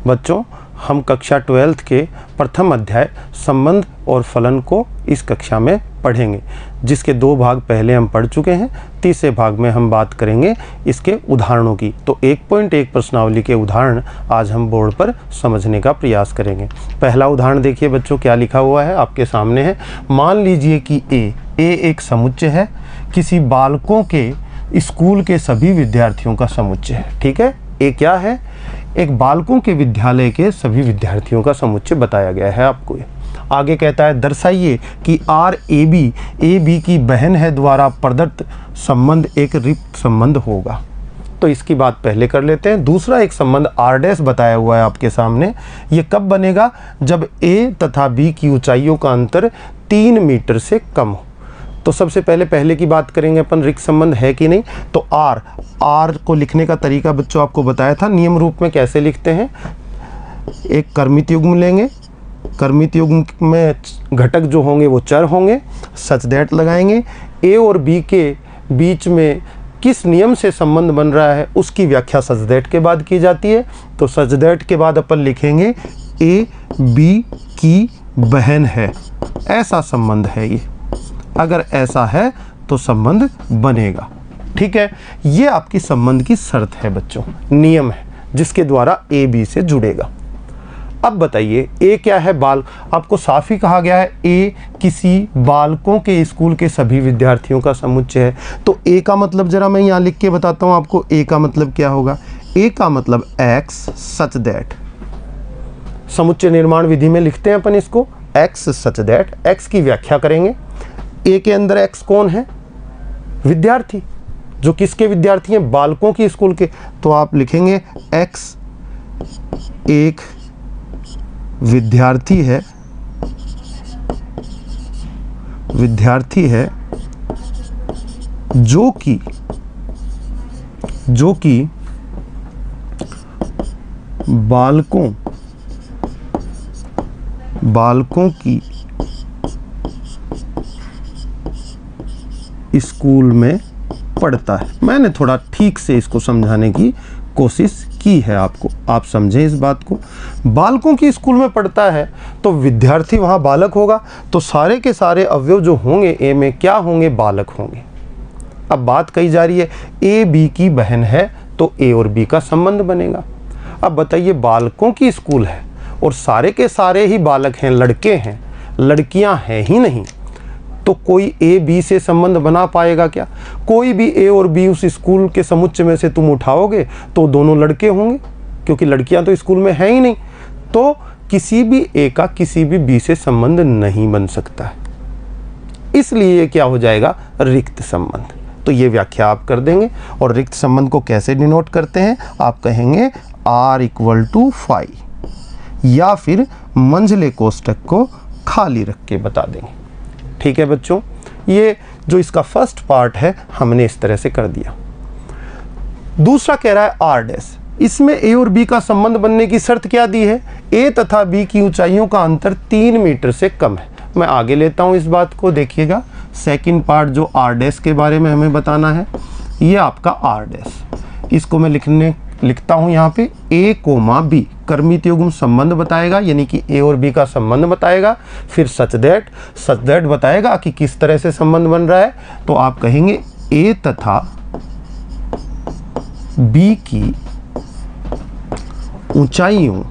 बच्चों हम कक्षा 12th के प्रथम अध्याय संबंध और फलन को इस कक्षा में पढ़ेंगे, जिसके 2 भाग पहले हम पढ़ चुके हैं। तीसरे भाग में हम बात करेंगे इसके उदाहरणों की। तो 1.1 प्रश्नावली के उदाहरण आज हम बोर्ड पर समझने का प्रयास करेंगे। पहला उदाहरण देखिए बच्चों, क्या लिखा हुआ है आपके सामने है। मान लीजिए कि ए एक समुच्चय है, किसी बालकों के स्कूल के सभी विद्यार्थियों का समुच्चय है। ठीक है, ए क्या है? एक बालकों के विद्यालय के सभी विद्यार्थियों का समुच्चय बताया गया है आपको। आगे कहता है दर्शाइए कि आर ए बी की बहन है द्वारा प्रदत्त संबंध एक रिक्त संबंध होगा। तो इसकी बात पहले कर लेते हैं। दूसरा एक संबंध आर डैश बताया हुआ है आपके सामने। ये कब बनेगा? जब ए तथा बी की ऊंचाइयों का अंतर 3 मीटर से कम हो। तो सबसे पहले की बात करेंगे अपन, रिक्त संबंध है कि नहीं। तो आर को लिखने का तरीका बच्चों आपको बताया था, नियम रूप में कैसे लिखते हैं। एक कर्मित युग्म लेंगे, कर्मित युग्म में घटक जो होंगे वो चर होंगे, सच दैट लगाएंगे। ए और बी के बीच में किस नियम से संबंध बन रहा है उसकी व्याख्या सच दैट के बाद की जाती है। तो सच दैट के बाद अपन लिखेंगे ए बी की बहन है, ऐसा संबंध है ये। अगर ऐसा है तो संबंध बनेगा। ठीक है, ये आपकी संबंध की शर्त है बच्चों, नियम है जिसके द्वारा ए बी से जुड़ेगा। अब बताइए ए क्या है? बाल। आपको साफ ही कहा गया है ए किसी बालकों के स्कूल के सभी विद्यार्थियों का समुच्चय है। तो ए का मतलब जरा मैं यहाँ लिख के बताता हूँ आपको। ए का मतलब क्या होगा? ए का मतलब एक्स सच दैट। समुच्चय निर्माण विधि में लिखते हैं अपन इसको, एक्स सच दैट। एक्स की व्याख्या करेंगे। ए के अंदर एक्स कौन है? विद्यार्थी। जो किसके विद्यार्थी हैं? बालकों की स्कूल के। तो आप लिखेंगे एक्स एक विद्यार्थी है, जो कि बालकों की स्कूल में पढ़ता है। मैंने थोड़ा ठीक से इसको समझाने की कोशिश की है आपको, आप समझें इस बात को। बालकों की स्कूल में पढ़ता है तो विद्यार्थी वहाँ बालक होगा, तो सारे के सारे अवयव जो होंगे ए में क्या होंगे? बालक होंगे। अब बात कही जा रही है ए बी की बहन है, तो ए और बी का संबंध बनेगा। अब बताइए बालकों की स्कूल है और सारे के सारे ही बालक हैं, लड़के हैं, लड़कियां हैं ही नहीं, तो कोई ए बी से संबंध बना पाएगा क्या? कोई भी ए और बी उस स्कूल के समुच्चय में से तुम उठाओगे तो दोनों लड़के होंगे, क्योंकि लड़कियां तो स्कूल में हैं ही नहीं। तो किसी भी ए का किसी भी बी से संबंध नहीं बन सकता है, इसलिए ये क्या हो जाएगा? रिक्त संबंध। तो ये व्याख्या आप कर देंगे। और रिक्त संबंध को कैसे डिनोट करते हैं? आप कहेंगे R = 5, या फिर मंझले कोष्ठक को खाली रख के बता देंगे। ठीक है बच्चों, ये जो इसका फर्स्ट पार्ट है हमने इस तरह से कर दिया। दूसरा कह रहा है आर डैश। इसमें ए और बी का संबंध बनने की शर्त क्या दी है? ए तथा बी की ऊंचाइयों का अंतर 3 मीटर से कम है। मैं आगे लेता हूं इस बात को, देखिएगा। सेकंड पार्ट जो आर डैश के बारे में हमें बताना है, ये आपका आर डैश। इसको मैं लिखता हूं यहाँ पे ए कोमा बी, कर्मित युग्म संबंध बताएगा, यानी कि ए और बी का संबंध बताएगा। फिर सच दैट बताएगा कि किस तरह से संबंध बन रहा है। तो आप कहेंगे ए तथा बी की ऊंचाइयों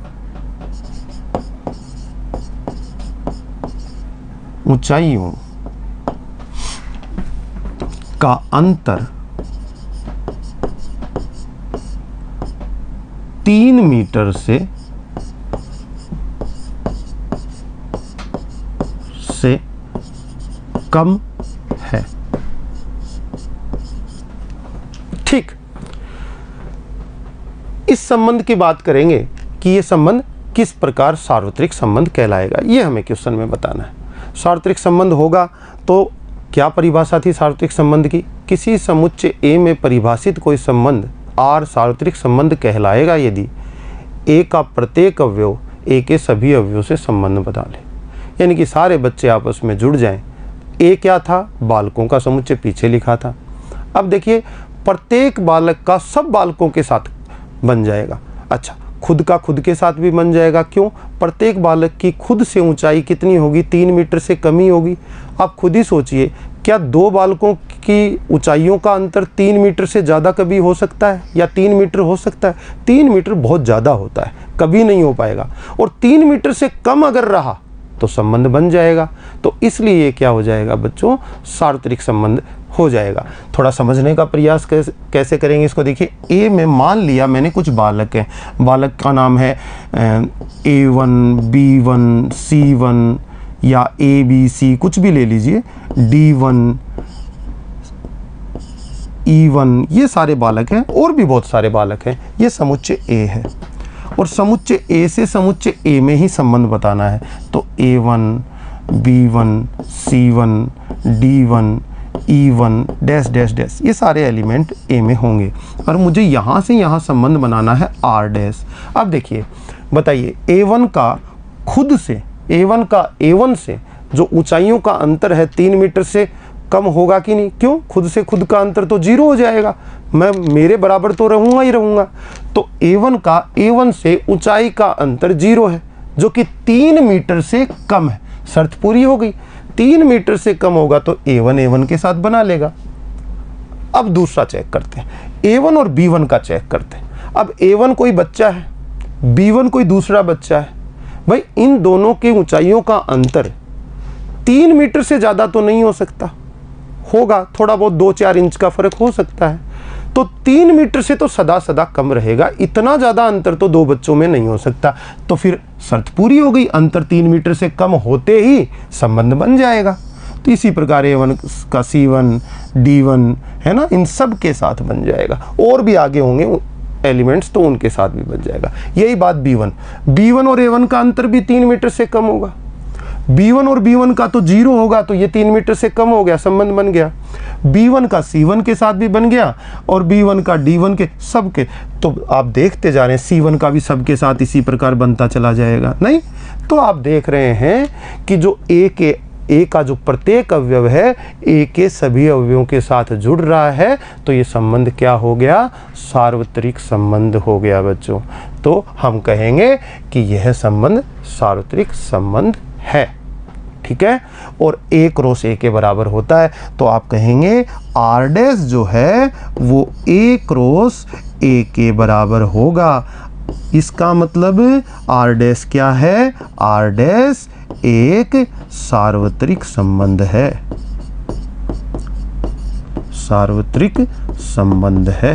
का अंतर 3 मीटर से कम है। ठीक, इस संबंध की बात करेंगे कि यह संबंध किस प्रकार सार्वत्रिक संबंध कहलाएगा, यह हमें क्वेश्चन में बताना है। सार्वत्रिक संबंध होगा तो क्या परिभाषा थी सार्वत्रिक संबंध की? किसी समुच्चय ए में परिभाषित कोई संबंध आर सार्वत्रिक संबंध कहलाएगा यदि ए का प्रत्येक अवयव ए के सभी अवयवों से संबंध बना ले, यानी कि सारे बच्चे आपस में जुड़ जाएं। ए क्या था? बालकों का समुच्चय, पीछे लिखा था। अब देखिए प्रत्येक बालक का सब बालकों के साथ बन जाएगा। अच्छा, खुद का खुद के साथ भी बन जाएगा। क्यों? प्रत्येक बालक की खुद से ऊंचाई कितनी होगी? 3 मीटर से कम ही होगी। आप खुद ही सोचिए, क्या दो बालकों की ऊंचाइयों का अंतर 3 मीटर से ज़्यादा कभी हो सकता है या 3 मीटर हो सकता है? 3 मीटर बहुत ज़्यादा होता है, कभी नहीं हो पाएगा। और 3 मीटर से कम अगर रहा तो संबंध बन जाएगा। तो इसलिए ये क्या हो जाएगा बच्चों? सार्वत्रिक संबंध हो जाएगा। थोड़ा समझने का प्रयास कैसे करेंगे इसको देखिए। ए में मान लिया मैंने कुछ बालक हैं, बालक का नाम है A1, B1, C1 या ABC, कुछ भी ले लीजिए, D1, E1, ये सारे बालक हैं और भी बहुत सारे बालक हैं। ये समुच्चय A है और समुच्चय A से समुच्चय A में ही संबंध बताना है। तो A1, B1, C1, D1, E1 dash dash dash, ये सारे एलिमेंट A में होंगे और मुझे यहाँ से यहाँ संबंध बनाना है R डैश। अब देखिए, बताइए A1 का खुद से, A1 का A1 से जो ऊंचाइयों का अंतर है 3 मीटर से कम होगा कि नहीं? क्यों? खुद से खुद का अंतर तो 0 हो जाएगा, मैं मेरे बराबर तो रहूँगा ही रहूँगा। तो A1 का A1 से ऊंचाई का अंतर 0 है, जो कि 3 मीटर से कम है। शर्त पूरी हो गई। 3 मीटर से कम होगा तो A1 A1 के साथ बना लेगा। अब दूसरा चेक करते हैं, A1 और B1 का चेक करते हैं। अब A1 कोई बच्चा है, B1 कोई दूसरा बच्चा है। भाई इन दोनों की ऊंचाइयों का अंतर 3 मीटर से ज़्यादा तो नहीं हो सकता, होगा थोड़ा बहुत 2-4 इंच का फर्क हो सकता है। तो 3 मीटर से तो सदा सदा कम रहेगा, इतना ज़्यादा अंतर तो दो बच्चों में नहीं हो सकता। तो फिर शर्त पूरी हो गई, अंतर 3 मीटर से कम होते ही संबंध बन जाएगा। तो इसी प्रकार A1 का C1, D1 है ना, इन सब के साथ बन जाएगा। और भी आगे होंगे एलिमेंट्स तो उनके साथ भी बन जाएगा। यही बात B1 और A1 का अंतर भी 3 मीटर से कम होगा। B1 और B1 का तो 0 होगा, तो ये 3 मीटर से कम हो गया, संबंध बन गया। B1 का C1 के साथ भी बन गया और B1 का D1 के, सब के। तो आप देखते जा रहे हैं C1 का भी सबके साथ इसी प्रकार बनता चला जाएगा। नहीं तो आप देख रहे हैं कि जो A का जो प्रत्येक अवयव है A के सभी अवयवों के साथ जुड़ रहा है, तो ये संबंध क्या हो गया? सार्वत्रिक संबंध हो गया बच्चों। तो हम कहेंगे कि यह संबंध सार्वत्रिक संबंध है, ठीक है। और A क्रॉस A के बराबर होता है, तो आप कहेंगे R डैश जो है वो A क्रॉस A के बराबर होगा। इसका मतलब R डैश क्या है? R डैश एक सार्वत्रिक संबंध है, सार्वत्रिक संबंध है।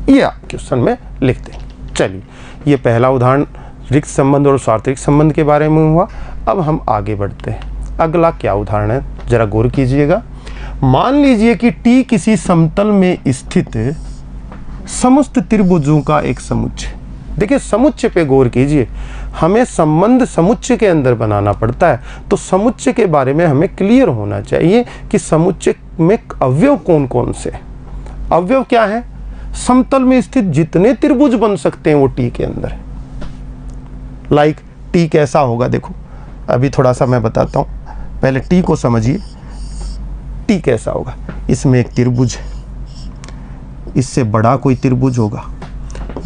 ये आप क्वेश्चन में लिखते हैं। चलिए, ये पहला उदाहरण रिक्त संबंध और सार्वत्रिक संबंध के बारे में हुआ। अब हम आगे बढ़ते हैं। अगला क्या उदाहरण है, जरा गौर कीजिएगा। मान लीजिए कि T किसी समतल में स्थित समस्त त्रिभुजों का एक समुच्चय। देखिए समुच्चय पे गौर कीजिए, हमें संबंध समुच्चय के अंदर बनाना पड़ता है, तो समुच्चय के बारे में हमें क्लियर होना चाहिए कि समुच्चय में अवयव कौन कौन से। अवयव क्या है? समतल में स्थित जितने त्रिभुज बन सकते हैं वो T के अंदर है। लाइक T कैसा होगा, देखो अभी थोड़ा सा मैं बताता हूँ, पहले T को समझिए। T कैसा होगा? इसमें एक त्रिभुज है, इससे बड़ा कोई त्रिभुज होगा,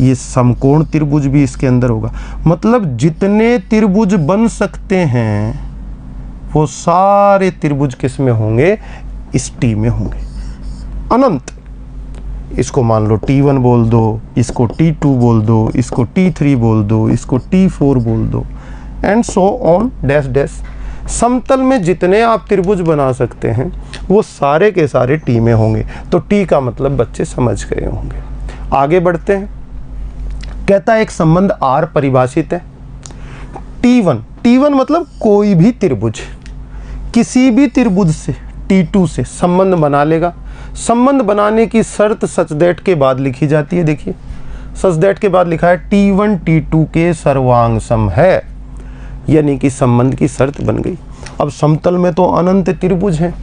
ये समकोण त्रिभुज भी इसके अंदर होगा। मतलब जितने त्रिभुज बन सकते हैं वो सारे त्रिभुज किस में होंगे? इस T में होंगे, अनंत। इसको मान लो T1 बोल दो, इसको T2 बोल दो, इसको T3 बोल दो, इसको T4 बोल दो, and so on dash dash. समतल में जितने आप त्रिभुज बना सकते हैं वो सारे के सारे T में होंगे। तो T का मतलब बच्चे समझ गए होंगे। आगे बढ़ते हैं। कहता है एक संबंध R परिभाषित है। T1 मतलब कोई भी त्रिभुज किसी भी त्रिभुज से T2 से संबंध बना लेगा। संबंध बनाने की शर्त सच दैट के बाद लिखी जाती है। देखिए सच दैट के बाद लिखा है T1 T2 के सर्वांग सम है, यानी कि संबंध की शर्त बन गई। अब समतल में तो अनंत त्रिभुज हैं,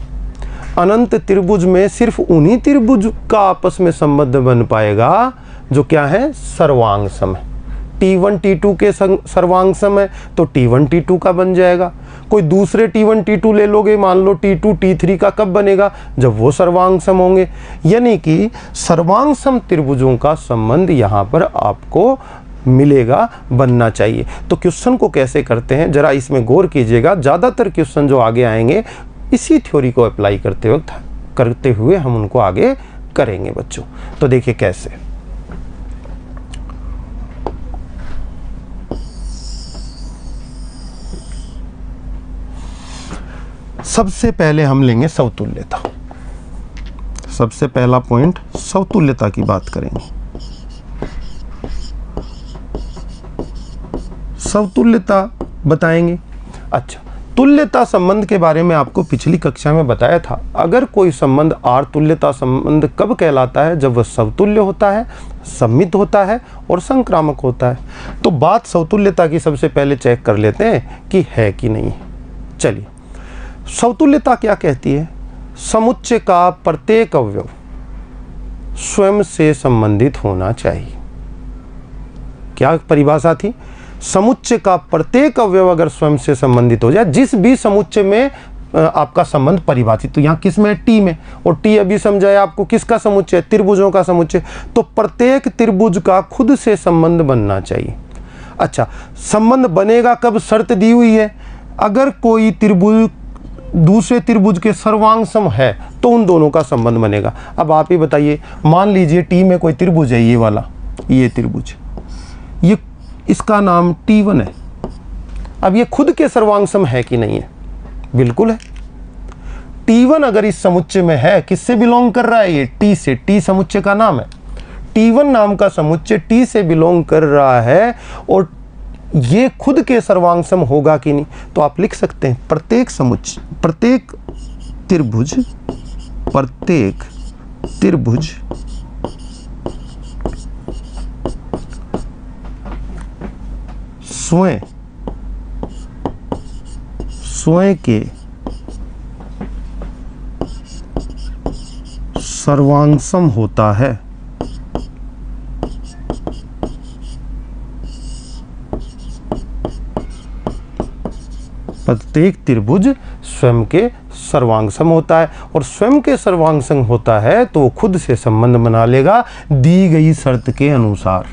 अनंत त्रिभुज में सिर्फ उन्हीं त्रिभुज का आपस में संबंध बन पाएगा जो क्या है? सर्वांग सम है। T1 T2 के सर्वांग सम है तो T1 T2 का बन जाएगा। कोई दूसरे T1 T2 ले लोगे, मान लो T2 T3 का कब बनेगा, जब वो सर्वांग सम होंगे। यानी कि सर्वांग सम त्रिभुजों का संबंध यहाँ पर आपको मिलेगा, बनना चाहिए। तो क्वेश्चन को कैसे करते हैं जरा इसमें गौर कीजिएगा। ज़्यादातर क्वेश्चन जो आगे आएंगे इसी थ्योरी को अप्लाई करते हुए हम उनको आगे करेंगे बच्चों। तो देखिए कैसे। सबसे पहले हम लेंगे समतुल्यता। सबसे पहला पॉइंट समतुल्यता की बात करेंगे। समतुल्यता बताएंगे। अच्छा, तुल्यता संबंध के बारे में आपको पिछली कक्षा में बताया था। अगर कोई संबंध आर तुल्यता संबंध कब कहलाता है, जब वह समतुल्य होता है, सममित होता है और संक्रामक होता है। तो बात समतुल्यता की सबसे पहले चेक कर लेते हैं कि है कि नहीं है। चलिए, समतुल्यता क्या कहती है? समुच्चय का प्रत्येक अवयव स्वयं से संबंधित होना चाहिए। क्या परिभाषा थी? समुच्चय का प्रत्येक अवयव अगर स्वयं से संबंधित हो जाए, जिस भी समुच्चय में आपका संबंध परिभाषित, तो यहाँ किस में? टी में। और टी अभी समझाया आपको किसका समुच्चय? त्रिभुजों का समुच्चय। तो प्रत्येक त्रिभुज का खुद से संबंध बनना चाहिए। अच्छा, संबंध बनेगा कब? शर्त दी हुई है, अगर कोई त्रिभुज दूसरे त्रिभुज के सर्वांग सम है तो उन दोनों का संबंध बनेगा। अब आप ही बताइए, मान लीजिए टी में कोई त्रिभुज है, ये वाला, ये त्रिभुज, ये इसका नाम T1 है। अब ये खुद के सर्वांग सम है कि नहीं है? बिल्कुल है। T1 अगर इस समुच्चय में है, किससे बिलोंग कर रहा है? ये T से। T समुच्चय का नाम है। T1 नाम का समुच्चय T से बिलोंग कर रहा है और ये खुद के सर्वांग सम होगा कि नहीं? तो आप लिख सकते हैं प्रत्येक समुच्चय, प्रत्येक त्रिभुज स्वयं के सर्वांग सम होता है। प्रत्येक त्रिभुज स्वयं के सर्वांग सम होता है, और स्वयं के सर्वांग सम होता है तो वो खुद से संबंध बना लेगा दी गई शर्त के अनुसार।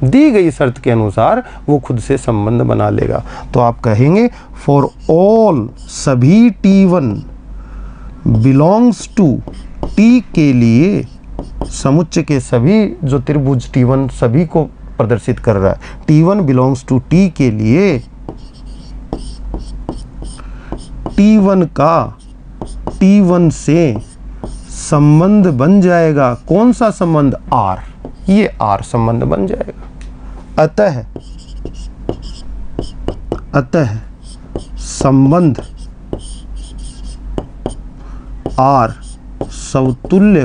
दी गई शर्त के अनुसार वो खुद से संबंध बना लेगा। तो आप कहेंगे फॉर ऑल, सभी T1 बिलोंग्स टू, T के लिए, समुच्चय के सभी जो त्रिभुज T1 सभी को प्रदर्शित कर रहा है, T1 बिलोंग्स टू T के लिए T1 का T1 से संबंध बन जाएगा। कौन सा संबंध? R। ये R संबंध बन जाएगा। अतः संबंध R समतुल्य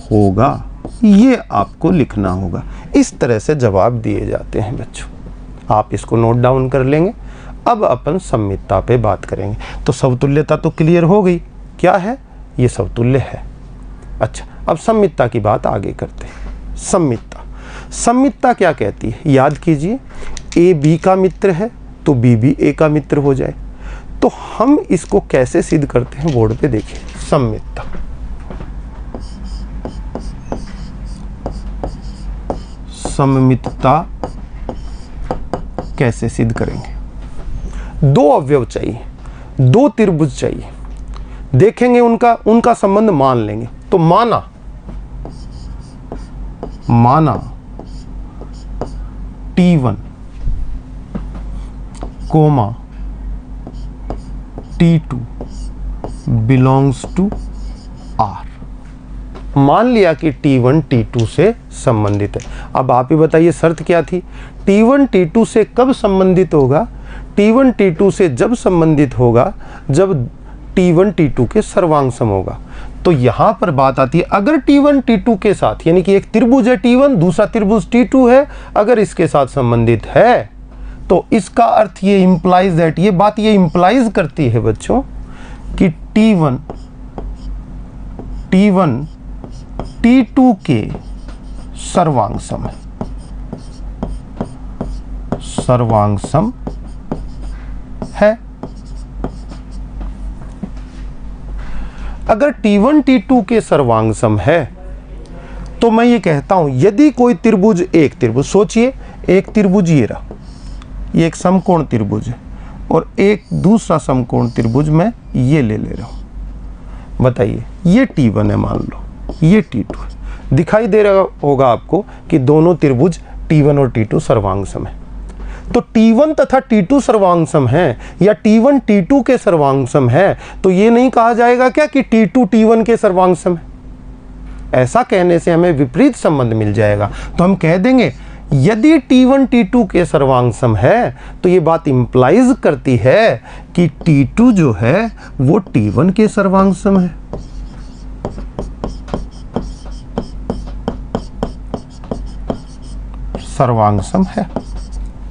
होगा, ये आपको लिखना होगा। इस तरह से जवाब दिए जाते हैं बच्चों, आप इसको नोट डाउन कर लेंगे। अब अपन सममितता पे बात करेंगे। तो समतुल्यता तो क्लियर हो गई, क्या है? ये समतुल्य है। अच्छा, अब सममितता की बात आगे करते हैं। सममितता क्या कहती है? याद कीजिए, ए बी का मित्र है तो बी भी ए का मित्र हो जाए। तो हम इसको कैसे सिद्ध करते हैं? बोर्ड पे देखिए, सममितता। सममितता कैसे सिद्ध करेंगे? दो अवयव चाहिए, दो त्रिभुज चाहिए, देखेंगे उनका संबंध मान लेंगे। तो माना T1 coma T2 belongs to R। मान लिया कि T1 T2 से संबंधित है। अब आप ही बताइए शर्त क्या थी? T1 T2 से कब संबंधित होगा? T1 T2 से जब संबंधित होगा जब T1 T2 के सर्वांग सम होगा। तो यहां पर बात आती है, अगर T1 T2 के साथ, यानी कि एक त्रिभुज है T1, दूसरा त्रिभुज T2 है, अगर इसके साथ संबंधित है तो इसका अर्थ ये इंप्लाइज दैट, ये बात ये इंप्लाइज करती है बच्चों कि T1 T2 के सर्वांग सम है। सर्वांग सम है। अगर T1 T2 के सर्वांग सम है तो मैं ये कहता हूं यदि कोई त्रिभुज, एक त्रिभुज सोचिए, एक त्रिभुज ये रहा, ये एक समकोण त्रिभुज है और एक दूसरा समकोण त्रिभुज मैं ये ले रहा हूं। बताइए ये T1 है, मान लो ये T2 है। दिखाई दे रहा होगा आपको कि दोनों त्रिभुज T1 और T2 सर्वांग सम है। तो T1 तथा T2 सर्वांग सम है या T1 T2 के सर्वांग सम है, तो ये नहीं कहा जाएगा क्या कि T2 T1 के सर्वांग सम है। ऐसा कहने से हमें विपरीत संबंध मिल जाएगा। तो हम कह देंगे यदि T1 T2 के सर्वांग सम है तो ये बात इंप्लाइज करती है कि T2 जो है वो T1 के सर्वांग सम है। सर्वांग सम है।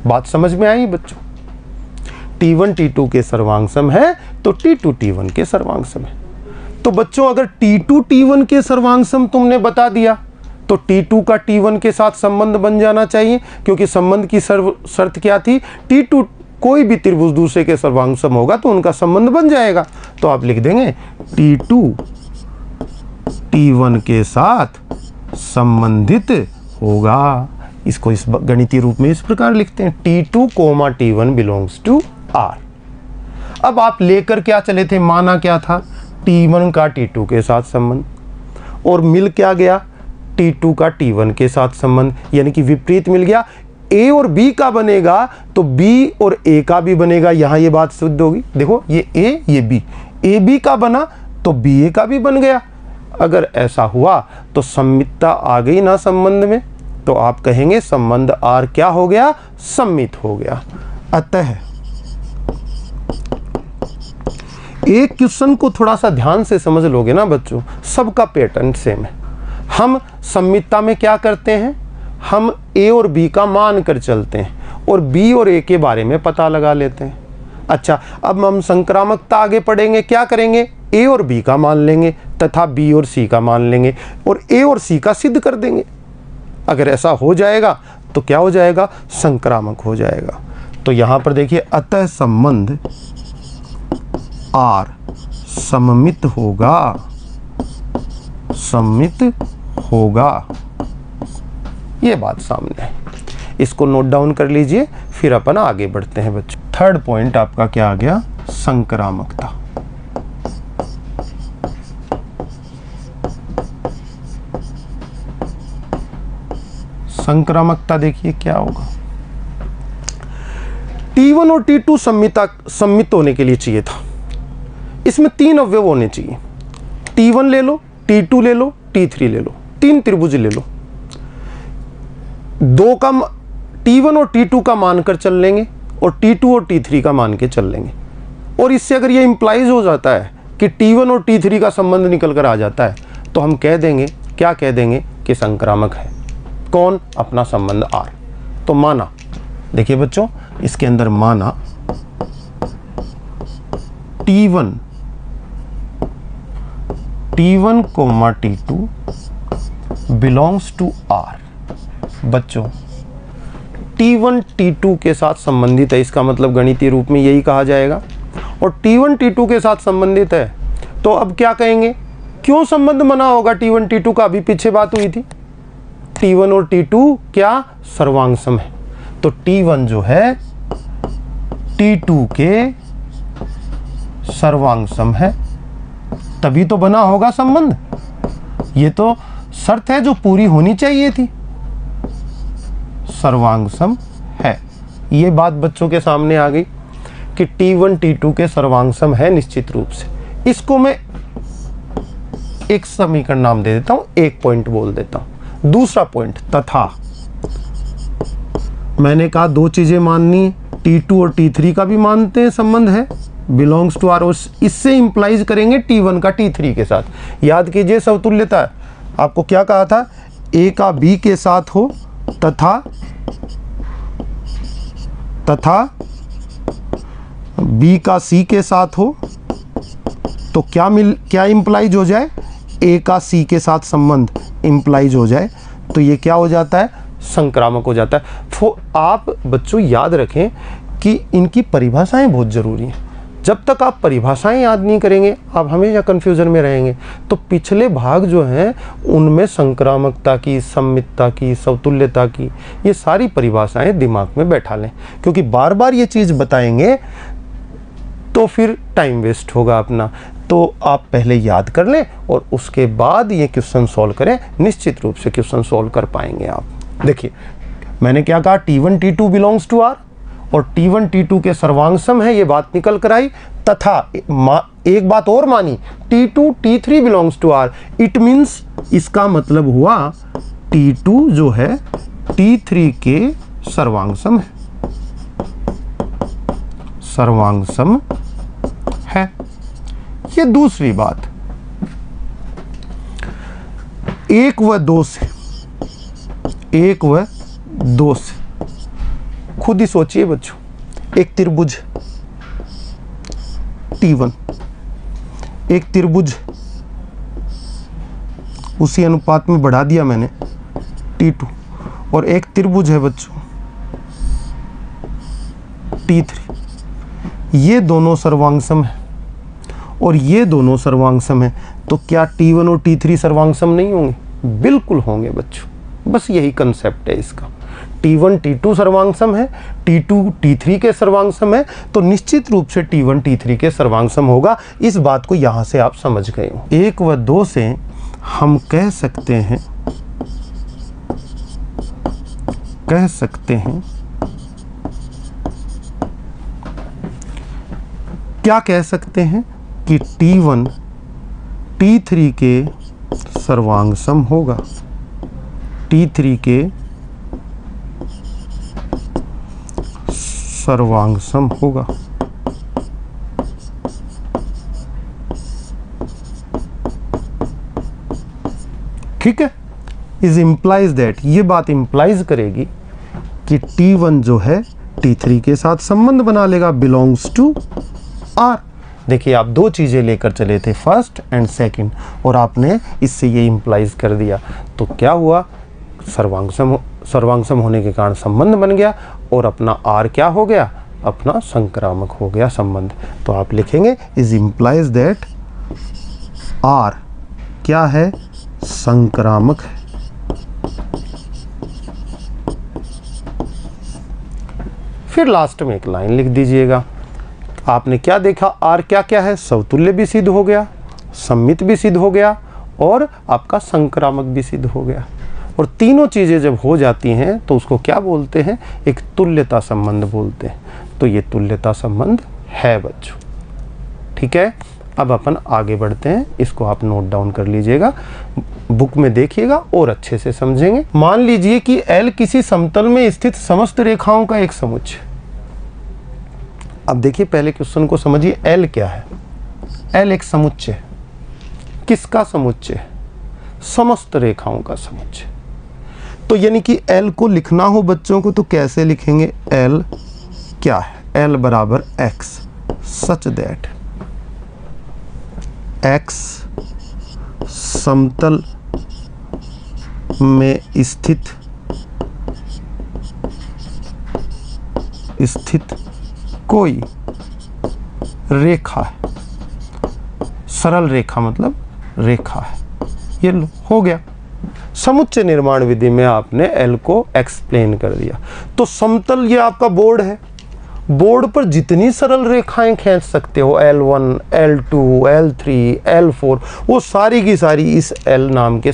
बात समझ में आई बच्चों? T1 T2 के सर्वांग सम है तो T2 T1 के सर्वांग सम है। तो बच्चों अगर T2 T1 के सर्वांग सम तुमने बता दिया तो T2 का T1 के साथ संबंध बन जाना चाहिए, क्योंकि संबंध की शर्त क्या थी? T2 कोई भी त्रिभुज दूसरे के सर्वांग सम होगा तो उनका संबंध बन जाएगा। तो आप लिख देंगे T2 T1 के साथ संबंधित होगा। इसको इस गणितीय रूप में इस प्रकार लिखते हैं T2, T1 belongs to R। अब आप लेकर क्या चले थे? माना क्या था? T1 का T2 के साथ संबंध और मिल क्या गया? T2 का T1 के साथ संबंध, यानी कि विपरीत मिल गया। A और B का बनेगा तो B और A का भी बनेगा। यहां ये बात सिद्ध होगी। देखो ये A ये B, AB का बना तो BA का भी बन गया। अगर ऐसा हुआ तो सम्मितता आ गई ना संबंध में, तो आप कहेंगे संबंध R क्या हो गया? सम्मित हो गया। अतः एक क्वेश्चन को थोड़ा सा ध्यान से समझ लोगे ना बच्चों, सबका पैटर्न सेम है। हम सम्मितता में क्या करते हैं? हम A और B का मान कर चलते हैं और B और A के बारे में पता लगा लेते हैं। अच्छा, अब हम संक्रामकता आगे पढ़ेंगे। क्या करेंगे? A और B का मान लेंगे तथा B और C का मान लेंगे और A और C का सिद्ध कर देंगे। अगर ऐसा हो जाएगा तो क्या हो जाएगा? संक्रामक हो जाएगा। तो यहां पर देखिए, अतः संबंध R सममित होगा, सम्मित होगा। ये बात सामने है, इसको नोट डाउन कर लीजिए, फिर अपन आगे बढ़ते हैं बच्चों। थर्ड पॉइंट आपका क्या आ गया? संक्रामकता। संक्रामकता देखिए क्या होगा। T1 और T2 सम्मित होने के लिए चाहिए था। इसमें 3 अवयव होने चाहिए। T1 ले लो, T2 ले लो, T3 ले लो, 3 त्रिभुज ले लो। T1 और T2 का मानकर चल लेंगे और T2 और T3 का मान के चल लेंगे। और इससे अगर ये इंप्लाइज हो जाता है कि T1 और T3 का संबंध निकल कर आ जाता है तो हम कह देंगे, क्या कह देंगे? कि संक्रामक है। कौन? अपना संबंध R। तो माना, देखिए बच्चों, इसके अंदर माना T1 T2 belongs to R। बच्चों T1 T2 के साथ संबंधित है, इसका मतलब गणितीय रूप में यही कहा जाएगा। और T1 T2 के साथ संबंधित है तो अब क्या कहेंगे? क्यों संबंध बना होगा T1 T2 का? अभी पीछे बात हुई थी, T1 और T2 क्या? सर्वांग सम है। तो T1 जो है T2 के सर्वांग सम है, तभी तो बना होगा संबंध। ये तो शर्त है जो पूरी होनी चाहिए थी। सर्वांग सम है, ये बात बच्चों के सामने आ गई कि T1 T2 के सर्वांग सम है निश्चित रूप से। इसको मैं एक समीकरण नाम दे देता हूं, एक पॉइंट बोल देता हूं। दूसरा पॉइंट, तथा मैंने कहा 2 चीजें माननी है, T2 और T3 का भी मानते हैं संबंध है, बिलोंग्स टू R। इससे इंप्लाइज करेंगे T1 का T3 के साथ। याद कीजिए समतुल्यता, आपको क्या कहा था? A का B के साथ हो तथा B का C के साथ हो तो क्या इंप्लाइज हो जाए? A का C के साथ संबंध इंप्लाइज हो जाए तो ये क्या हो जाता है? संक्रामक हो जाता है। तो आप बच्चों याद रखें कि इनकी परिभाषाएं बहुत ज़रूरी हैं। जब तक आप परिभाषाएं याद नहीं करेंगे आप हमेशा कन्फ्यूज़न में रहेंगे। तो पिछले भाग जो हैं उनमें संक्रामकता की, सम्मितता की, समतुल्यता की, ये सारी परिभाषाएं दिमाग में बैठा लें, क्योंकि बार बार ये चीज़ बताएंगे तो फिर टाइम वेस्ट होगा अपना। तो आप पहले याद कर लें और उसके बाद ये क्वेश्चन सॉल्व करें, निश्चित रूप से क्वेश्चन सॉल्व कर पाएंगे आप। देखिए मैंने क्या कहा, T1 T2 belongs to R और T1 T2 के सर्वांग सम है, ये बात निकल कर आई। तथा एक बात और मानी, T2 T3 belongs to R। It means इसका मतलब हुआ T2 जो है T3 के सर्वांग सम है, सर्वांग सम है। ये दूसरी बात, 1 व 2 से, 1 व 2 से खुद ही सोचिए बच्चों, एक त्रिभुज T1, एक त्रिभुज उसी अनुपात में बढ़ा दिया मैंने T2, और एक त्रिभुज है बच्चों T3। ये दोनों सर्वांग सम है और ये दोनों सर्वांग सम है, तो क्या T1 और T3 सर्वांग सम नहीं होंगे? बिल्कुल होंगे बच्चों, बस यही कंसेप्ट है इसका। T1 T2 सर्वांग सम है, T2 T3 के सर्वांग सम है, तो निश्चित रूप से T1 T3 के सर्वांग सम होगा। इस बात को यहां से आप समझ गए हो। 1 व 2 से हम कह सकते हैं क्या कह सकते हैं कि T1 T3 के सर्वांग सम होगा, T3 के सर्वांग सम होगा। ठीक है, इज इम्प्लाइज दैट, ये बात इम्प्लाइज करेगी कि T1 जो है T3 के साथ संबंध बना लेगा, बिलोंग्स टू R। देखिए आप दो चीज़ें लेकर चले थे, फर्स्ट एंड सेकंड, और आपने इससे ये इम्प्लाइज कर दिया। तो क्या हुआ, सर्वांग सम होने के कारण संबंध बन गया और अपना R क्या हो गया, अपना संक्रामक हो गया संबंध। तो आप लिखेंगे इज इम्प्लाइज दैट R क्या है, संक्रामक है। फिर लास्ट में एक लाइन लिख दीजिएगा। आपने क्या देखा, R क्या क्या है, समतुल्य भी सिद्ध हो गया, सम्मित भी सिद्ध हो गया और आपका संक्रामक भी सिद्ध हो गया। और तीनों चीज़ें जब हो जाती हैं तो उसको क्या बोलते हैं, एक तुल्यता संबंध बोलते हैं। तो ये तुल्यता संबंध है बच्चों। ठीक है, अब अपन आगे बढ़ते हैं, इसको आप नोट डाउन कर लीजिएगा, बुक में देखिएगा और अच्छे से समझेंगे। मान लीजिए कि L किसी समतल में स्थित समस्त रेखाओं का एक समुच्चय। अब देखिए पहले क्वेश्चन को समझिए, L क्या है, L एक समुच्चय। किसका समुच्चय? समस्त रेखाओं का समुच्चय। तो यानी कि L को लिखना हो बच्चों को तो कैसे लिखेंगे, L क्या है, L बराबर X, सच दैट X समतल में स्थित कोई रेखा है, सरल रेखा मतलब रेखा है। ये हो गया, समुच्चय निर्माण विधि में आपने L को एक्सप्लेन कर दिया। तो समतल ये आपका बोर्ड है, बोर्ड पर जितनी सरल रेखाएं खींच सकते हो, L1, L2, L3, L4, वो सारी की सारी इस L नाम के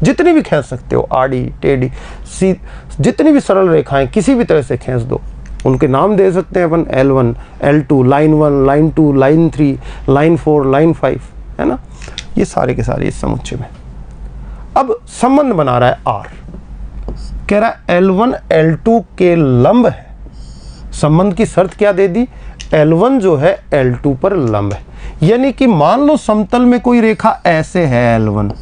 जितनी भी खींच सकते हो, आड़ी टेढ़ी सी, जितनी भी सरल रेखाएं किसी भी तरह से खींच दो, उनके नाम दे सकते हैं अपन, L1, L2, line 1, line 2, line 3, line 4, line 5, है ना, ये सारे के सारे इस समुच्चय में। अब संबंध बना रहा है R, कह रहा है L1 L2 के लंब है। संबंध की शर्त क्या दे दी, L1 जो है L2 पर लंब है। यानी कि मान लो समतल में कोई रेखा ऐसे है L1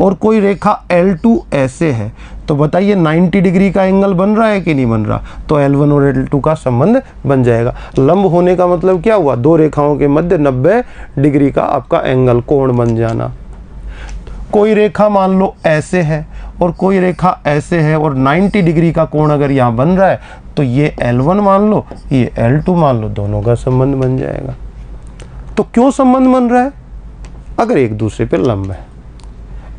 और कोई रेखा L2 ऐसे है, तो बताइए 90 डिग्री का एंगल बन रहा है कि नहीं बन रहा, तो L1 और L2 का संबंध बन जाएगा। लंब होने का मतलब क्या हुआ, दो रेखाओं के मध्य 90 डिग्री का आपका एंगल, कोण बन जाना। कोई रेखा मान लो ऐसे है और कोई रेखा ऐसे है और 90 डिग्री का कोण अगर यहाँ बन रहा है तो ये L1 मान लो, ये L2 मान लो, दोनों का संबंध बन जाएगा। तो क्यों संबंध बन रहा है? अगर एक दूसरे पर लंब है,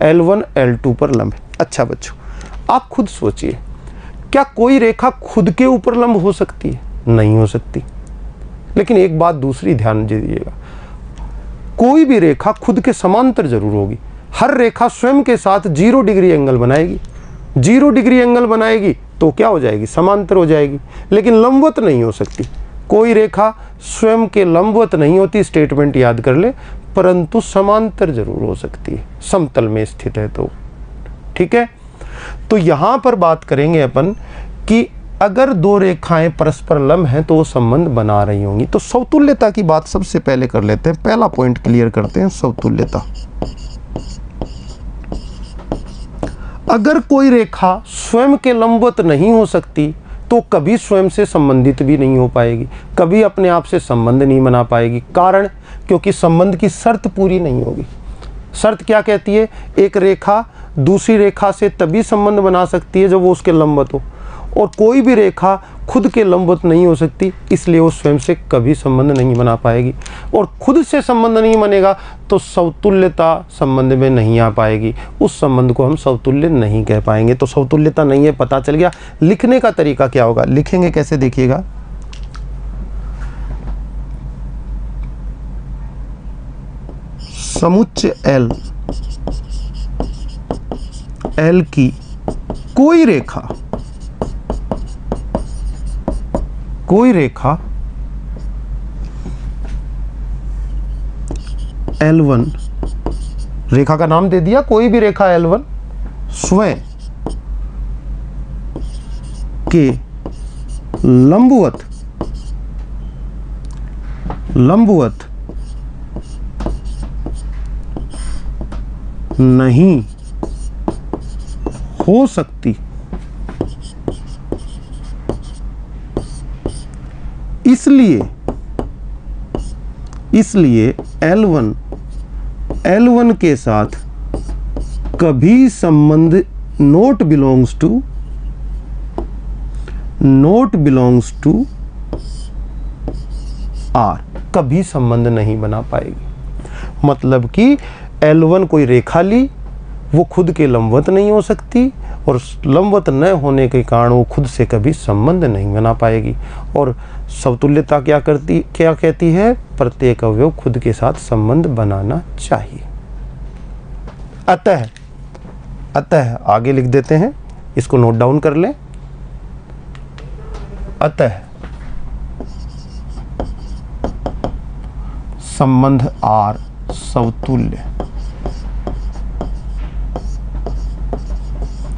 L1 L2 पर लंब है। अच्छा बच्चों, आप खुद सोचिए, क्या कोई रेखा खुद के ऊपर लंब हो सकती है? नहीं हो सकती। लेकिन एक बात दूसरी ध्यान दीजिएगा, कोई भी रेखा खुद के समांतर जरूर होगी। हर रेखा स्वयं के साथ 0 डिग्री एंगल बनाएगी। 0 डिग्री एंगल बनाएगी तो क्या हो जाएगी? समांतर हो जाएगी। लेकिन लंबवत नहीं हो सकती। कोई रेखा स्वयं के लंबवत नहीं होती, स्टेटमेंट याद कर ले, परंतु समांतर जरूर हो सकती है, समतल में स्थित है तो। ठीक है, तो यहां पर बात करेंगे अपन कि अगर दो रेखाएं परस्पर लंब हैं तो वो संबंध बना रही होंगी। तो समतुल्यता की बात सबसे पहले कर लेते हैं। पहला पॉइंट क्लियर करते हैं, समतुल्यता। अगर कोई रेखा स्वयं के लंबवत नहीं हो सकती तो कभी स्वयं से संबंधित भी नहीं हो पाएगी, कभी अपने आप से संबंध नहीं बना पाएगी। कारण, क्योंकि संबंध की शर्त पूरी नहीं होगी। शर्त क्या कहती है? एक रेखा दूसरी रेखा से तभी संबंध बना सकती है जब वो उसके लंबवत हो, और कोई भी रेखा खुद के लंबवत नहीं हो सकती, इसलिए वो स्वयं से कभी संबंध नहीं बना पाएगी। और खुद से संबंध नहीं बनेगा तो समतुल्यता संबंध में नहीं आ पाएगी, उस संबंध को हम समतुल्य नहीं कह पाएंगे। तो समतुल्यता नहीं है, पता चल गया। लिखने का तरीका क्या होगा? लिखेंगे कैसे, देखिएगा। समुच्चय L की कोई रेखा L1, रेखा का नाम दे दिया, कोई भी रेखा L1 स्वयं के लंबवत नहीं हो सकती, इसलिए L1 के साथ कभी संबंध नॉट बिलोंग्स टू R, कभी संबंध नहीं बना पाएगी। मतलब कि L1 कोई रेखा ली, वो खुद के लंबवत नहीं हो सकती, और लंबवत न होने के कारण वो खुद से कभी संबंध नहीं बना पाएगी। और समतुल्यता क्या कहती है? प्रत्येक अवयव खुद के साथ संबंध बनाना चाहिए। अतः आगे लिख देते हैं, इसको नोट डाउन कर लें। अतः संबंध R समतुल्य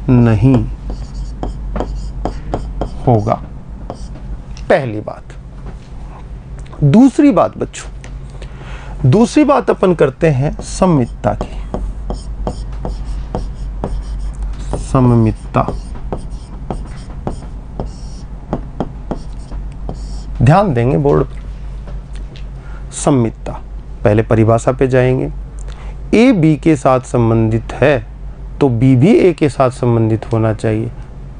नहीं होगा, पहली बात। दूसरी बात बच्चों, दूसरी बात अपन करते हैं सममितता की। सममितता, ध्यान देंगे बोर्ड पर। सममितता, पहले परिभाषा पे जाएंगे। ए बी के साथ संबंधित है तो बी भी ए के साथ संबंधित होना चाहिए,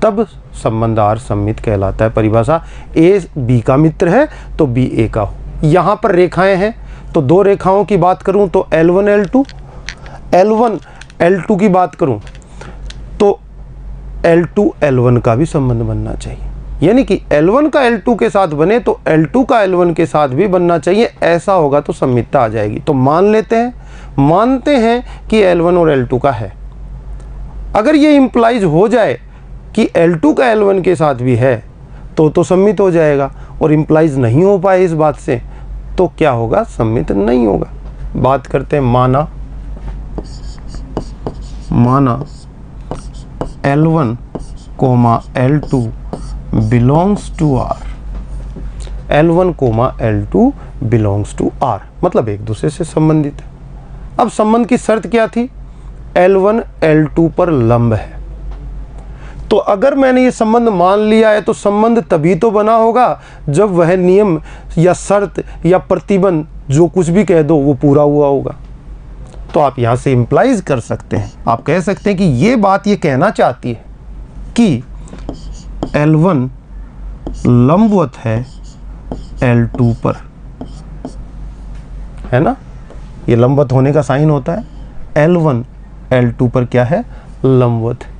तब संबंध R सममित कहलाता है। परिभाषा, ए बी का मित्र है तो बी ए का हो। यहाँ पर रेखाएं हैं तो दो रेखाओं की बात करूं तो L1 L2 की बात करूं तो L2 L1 का भी संबंध बनना चाहिए। यानी कि L1 का L2 के साथ बने तो L2 का L1 के साथ भी बनना चाहिए। ऐसा होगा तो सममितता आ जाएगी। तो मानते हैं कि L1 और L2 का है। अगर ये इंप्लाइज हो जाए कि L2 का L1 के साथ भी है तो सममित हो जाएगा, और इंप्लाइज नहीं हो पाए इस बात से तो क्या होगा? सममित नहीं होगा। बात करते हैं माना L1, L2 belongs to R। L1, L2 belongs to R, मतलब एक दूसरे से संबंधित है। अब संबंध की शर्त क्या थी? L1 L2 पर लंब है। तो अगर मैंने ये संबंध मान लिया है तो संबंध तभी तो बना होगा जब वह नियम या शर्त या प्रतिबंध, जो कुछ भी कह दो, वो पूरा हुआ होगा। तो आप यहाँ से इम्प्लाइज कर सकते हैं, आप कह सकते हैं कि ये बात ये कहना चाहती है कि L1 लंबवत है L2 पर, है ना, ये लंबवत होने का साइन होता है। L1 L2 पर क्या है, लंबवत है।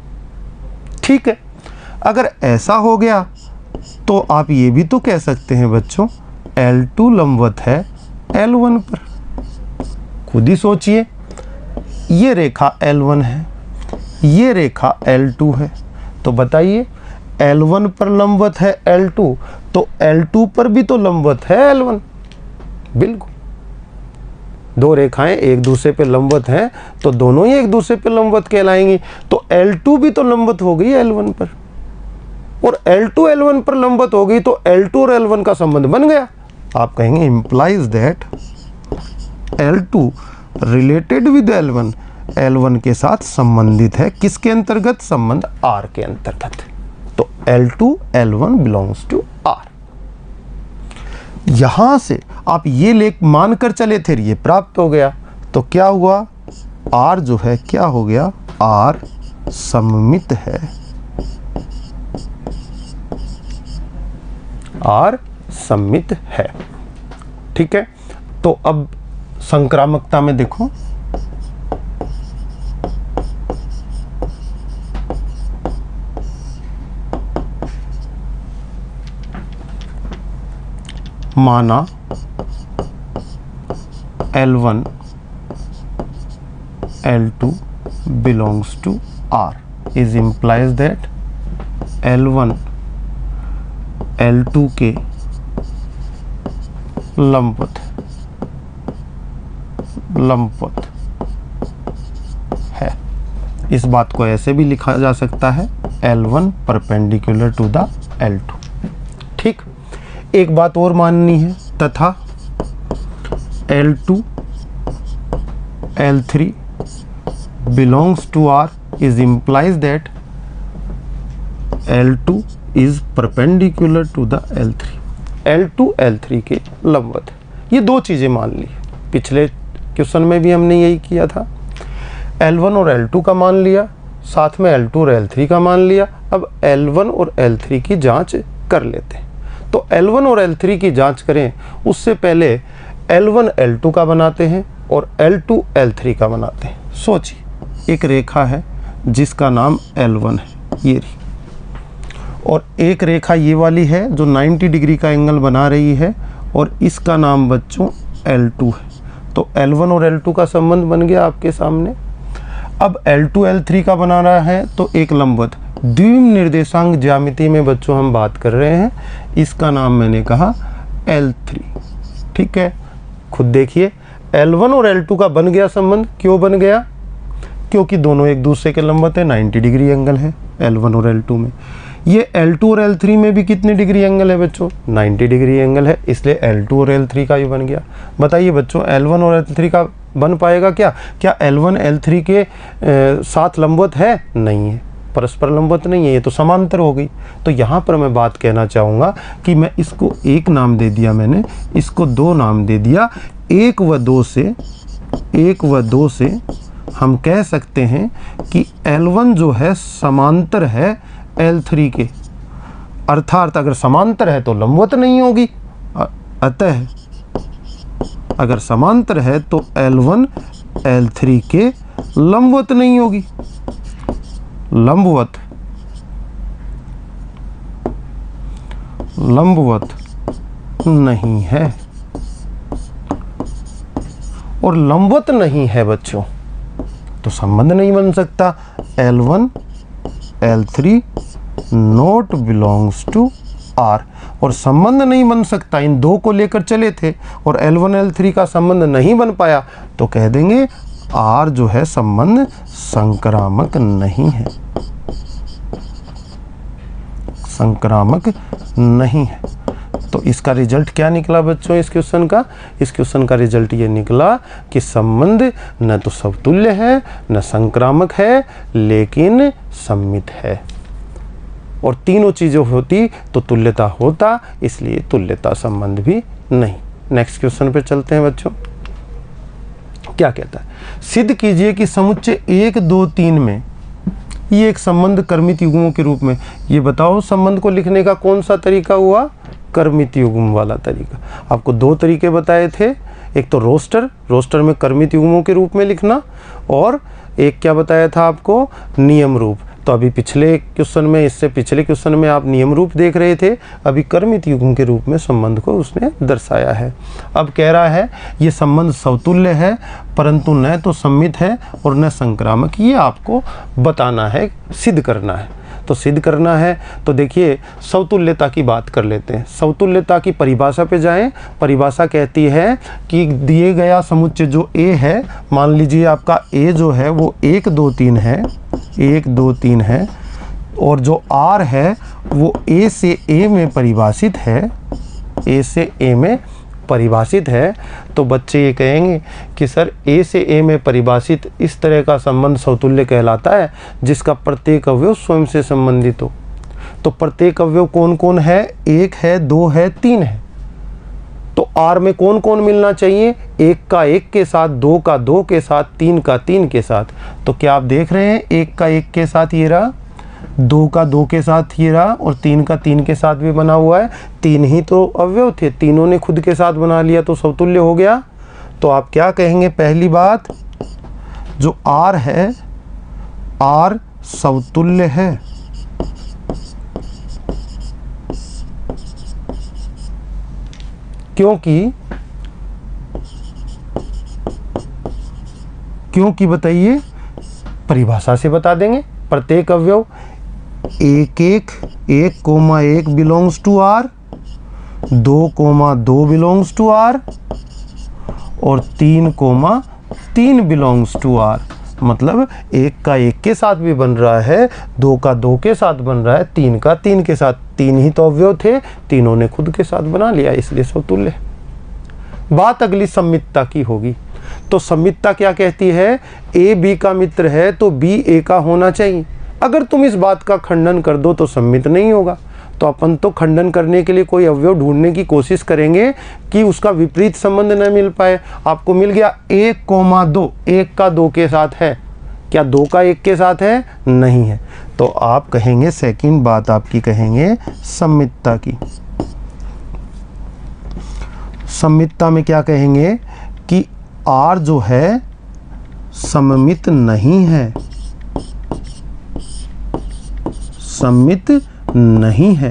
ठीक है, अगर ऐसा हो गया तो आप ये भी तो कह सकते हैं बच्चों L2 लंबवत है L1 पर। खुद ही सोचिए, ये रेखा L1 है, ये रेखा L2 है, तो बताइए L1 पर लंबवत है L2, तो L2 पर भी तो लंबवत है L1। बिल्कुल, दो रेखाएं एक दूसरे पे लंबवत हैं तो दोनों ही एक दूसरे पे लंबवत कहलाएंगी, तो L2 भी तो लंबवत हो गई L1 पर, और L2 L1 पर लंबवत हो गई तो L2 और L1 का संबंध बन गया। आप कहेंगे implies that L2 related with L1, L1 के साथ संबंधित है, किसके अंतर्गत, संबंध R के अंतर्गत। तो L2 L1 belongs to R। यहां से आप ये लेख मानकर चले थे, ये प्राप्त हो गया, तो क्या हुआ, R जो है क्या हो गया, R सममित है, R सममित है। ठीक है, तो अब संक्रामकता में देखो, माना L1 L2 belongs to R is implies that L1 L2 के लंबवत है। इस बात को ऐसे भी लिखा जा सकता है L1 perpendicular to the L2। ठीक, एक बात और माननी है, तथा L2 L3 belongs to R is implies that L2 is perpendicular to the L3। L2 L3 के लंबवत। ये दो चीज़ें मान ली, पिछले क्वेश्चन में भी हमने यही किया था। L1 और L2 का मान लिया, साथ में L2 और L3 का मान लिया। अब L1 और L3 की जांच कर लेते हैं। तो L1 और L3 की जांच करें उससे पहले L1 L2 का बनाते हैं और L2 L3 का बनाते हैं। सोचिए, एक रेखा है जिसका नाम L1 है, ये रही, और एक रेखा ये वाली है जो 90 डिग्री का एंगल बना रही है, और इसका नाम बच्चों L2 है। तो L1 और L2 का संबंध बन गया आपके सामने। अब L2 L3 का बना रहा है तो एक लंबवत द्विम निर्देशांक ज्यामिति में बच्चों हम बात कर रहे हैं, इसका नाम मैंने कहा L3। ठीक है, खुद देखिए L1 और L2 का बन गया संबंध। क्यों बन गया, क्योंकि दोनों एक दूसरे के लंबवत है, 90 डिग्री एंगल है L1 और L2 में। ये L2 और L3 में भी कितने डिग्री एंगल है बच्चों, 90 डिग्री एंगल है, इसलिए L2 और L3 का भी बन गया। बताइए बच्चों, L1 और L3 का बन पाएगा क्या? क्या L1 L3 के साथ लंबवत है? नहीं है, परस्पर लंबवत नहीं है, ये तो समांतर हो गई। तो यहाँ पर मैं बात कहना चाहूँगा कि मैं इसको एक नाम दे दिया, मैंने इसको दो नाम दे दिया। एक व दो से हम कह सकते हैं कि L1 जो है समांतर है L3 के, अर्थात अगर समांतर है तो लंबवत नहीं होगी। अतः अगर समांतर है तो L1 L3 के लंबवत नहीं होगी, लंबवत नहीं है। और लंबवत नहीं है बच्चों तो संबंध नहीं बन सकता। L1 L3 not belongs to R, और संबंध नहीं बन सकता। इन दो को लेकर चले थे और L1 L3 का संबंध नहीं बन पाया तो कह देंगे R जो है संबंध संक्रामक नहीं है, संक्रामक नहीं है। तो इसका रिजल्ट क्या निकला बच्चों इस क्वेश्चन का? इस क्वेश्चन का रिजल्ट ये निकला कि संबंध न तो समतुल्य है न संक्रामक है, लेकिन सममित है। और तीनों चीज़ें होती तो तुल्यता होता, इसलिए तुल्यता संबंध भी नहीं। नेक्स्ट क्वेश्चन पे चलते हैं बच्चों। क्या कहता है, सिद्ध कीजिए कि समुच्चय 1, 2, 3 में ये एक संबंध कर्मित युग्मों के रूप में। ये बताओ संबंध को लिखने का कौन सा तरीका हुआ, कर्मित युग्म वाला तरीका। आपको दो तरीके बताए थे, एक तो रोस्टर में कर्मित युग्मों के रूप में लिखना, और एक क्या बताया था आपको, नियम रूप। तो अभी पिछले क्वेश्चन में, इससे पिछले क्वेश्चन में आप नियम रूप देख रहे थे, अभी कर्मित युग्म के रूप में संबंध को उसने दर्शाया है। अब कह रहा है ये संबंध समतुल्य है परंतु न तो सम्मित है और न संक्रामक, ये आपको बताना है, सिद्ध करना है। तो सिद्ध करना है तो देखिए समतुल्यता की बात कर लेते हैं। समतुल्यता की परिभाषा पे जाएं। परिभाषा कहती है कि दिए गया समुच्चय जो A है, मान लीजिए आपका A जो है वो 1, 2, 3 है, 1, 2, 3 है, और जो R है वो A से A में परिभाषित है, A से A में परिभाषित है। तो बच्चे ये कहेंगे कि सर A से A में परिभाषित इस तरह का संबंध समतुल्य कहलाता है जिसका प्रत्येक अवयव स्वयं से संबंधित हो। तो प्रत्येक अवयव कौन कौन है, 1 है, 2 है, 3 है। तो R में कौन कौन मिलना चाहिए, 1 का 1 के साथ, 2 का 2 के साथ, 3 का 3 के साथ। तो क्या आप देख रहे हैं 1 का 1 के साथ ये रहा, 2 का 2 के साथ ये रहा, और 3 का 3 के साथ भी बना हुआ है। 3 ही तो अवयव थे, तीनों ने खुद के साथ बना लिया तो समतुल्य हो गया। तो आप क्या कहेंगे, पहली बात जो R है, R समतुल्य है। क्योंकि बताइए, परिभाषा से बता देंगे। प्रत्येक अवयव 1 belongs to R, 2 belongs to R, और 3 बिलोंग्स टू R। मतलब 1 का 1 के साथ भी बन रहा है, 2 का 2 के साथ बन रहा है, 3 का 3 के साथ। 3 ही तो अवयव थे, तीनों ने खुद के साथ बना लिया, इसलिए समतुल्य। बात अगली सम्मितता की होगी। तो सम्मितता क्या कहती है, A B का मित्र है तो B A का होना चाहिए। अगर तुम इस बात का खंडन कर दो तो सम्मित नहीं होगा। तो अपन तो खंडन करने के लिए कोई अवयव ढूंढने की कोशिश करेंगे कि उसका विपरीत संबंध न मिल पाए। आपको मिल गया 1, 2, 1 का 2 के साथ है, क्या 2 का 1 के साथ है, नहीं है। तो आप कहेंगे, सेकंड बात आपकी कहेंगे सम्मितता की। सम्मितता में क्या कहेंगे कि R जो है सममित नहीं है, सम्मित नहीं है।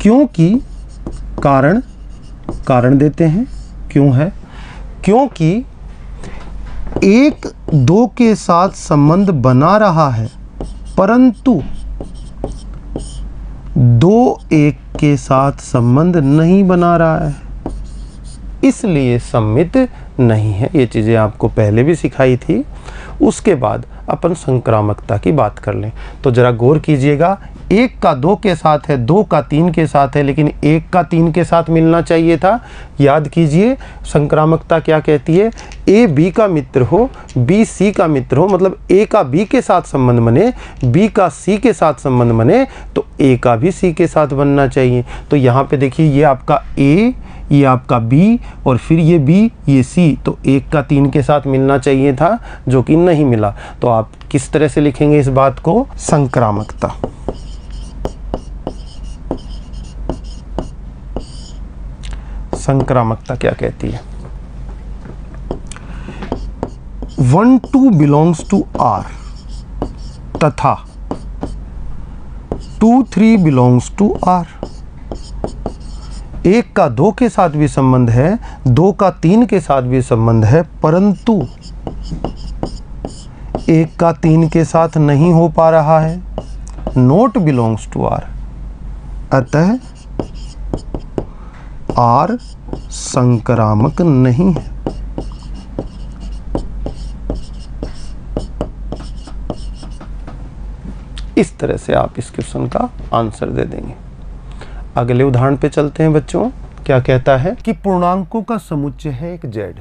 क्योंकि कारण देते हैं, क्यों है, क्योंकि 1, 2 के साथ संबंध बना रहा है परंतु 2, 1 के साथ संबंध नहीं बना रहा है, इसलिए सम्मित नहीं है। ये चीज़ें आपको पहले भी सिखाई थी। उसके बाद अपन संक्रामकता की बात कर लें। तो जरा गौर कीजिएगा, 1 का 2 के साथ है, 2 का 3 के साथ है, लेकिन 1 का 3 के साथ मिलना चाहिए था। याद कीजिए संक्रामकता क्या कहती है, A B का मित्र हो, B C का मित्र हो, मतलब A का B के साथ संबंध बने, B का C के साथ संबंध बने, तो A का भी C के साथ बनना चाहिए। तो यहाँ पे देखिए, ये आपका A, ये आपका B, और फिर ये B, ये C, तो 1 का 3 के साथ मिलना चाहिए था, जो कि नहीं मिला। तो आप किस तरह से लिखेंगे इस बात को, संक्रामकता। संक्रामकता क्या कहती है, 1, 2 बिलोंग्स टू R तथा 2, 3 बिलोंग्स टू R। 1 का 2 के साथ भी संबंध है, 2 का 3 के साथ भी संबंध है, परंतु 1 का 3 के साथ नहीं हो पा रहा है, नॉट बिलोंग्स टू R। अतः R संक्रामक नहीं है। इस तरह से आप इस क्वेश्चन का आंसर दे देंगे। अगले उदाहरण पे चलते हैं बच्चों। क्या कहता है कि पूर्णांकों का समुच्चय है एक Z।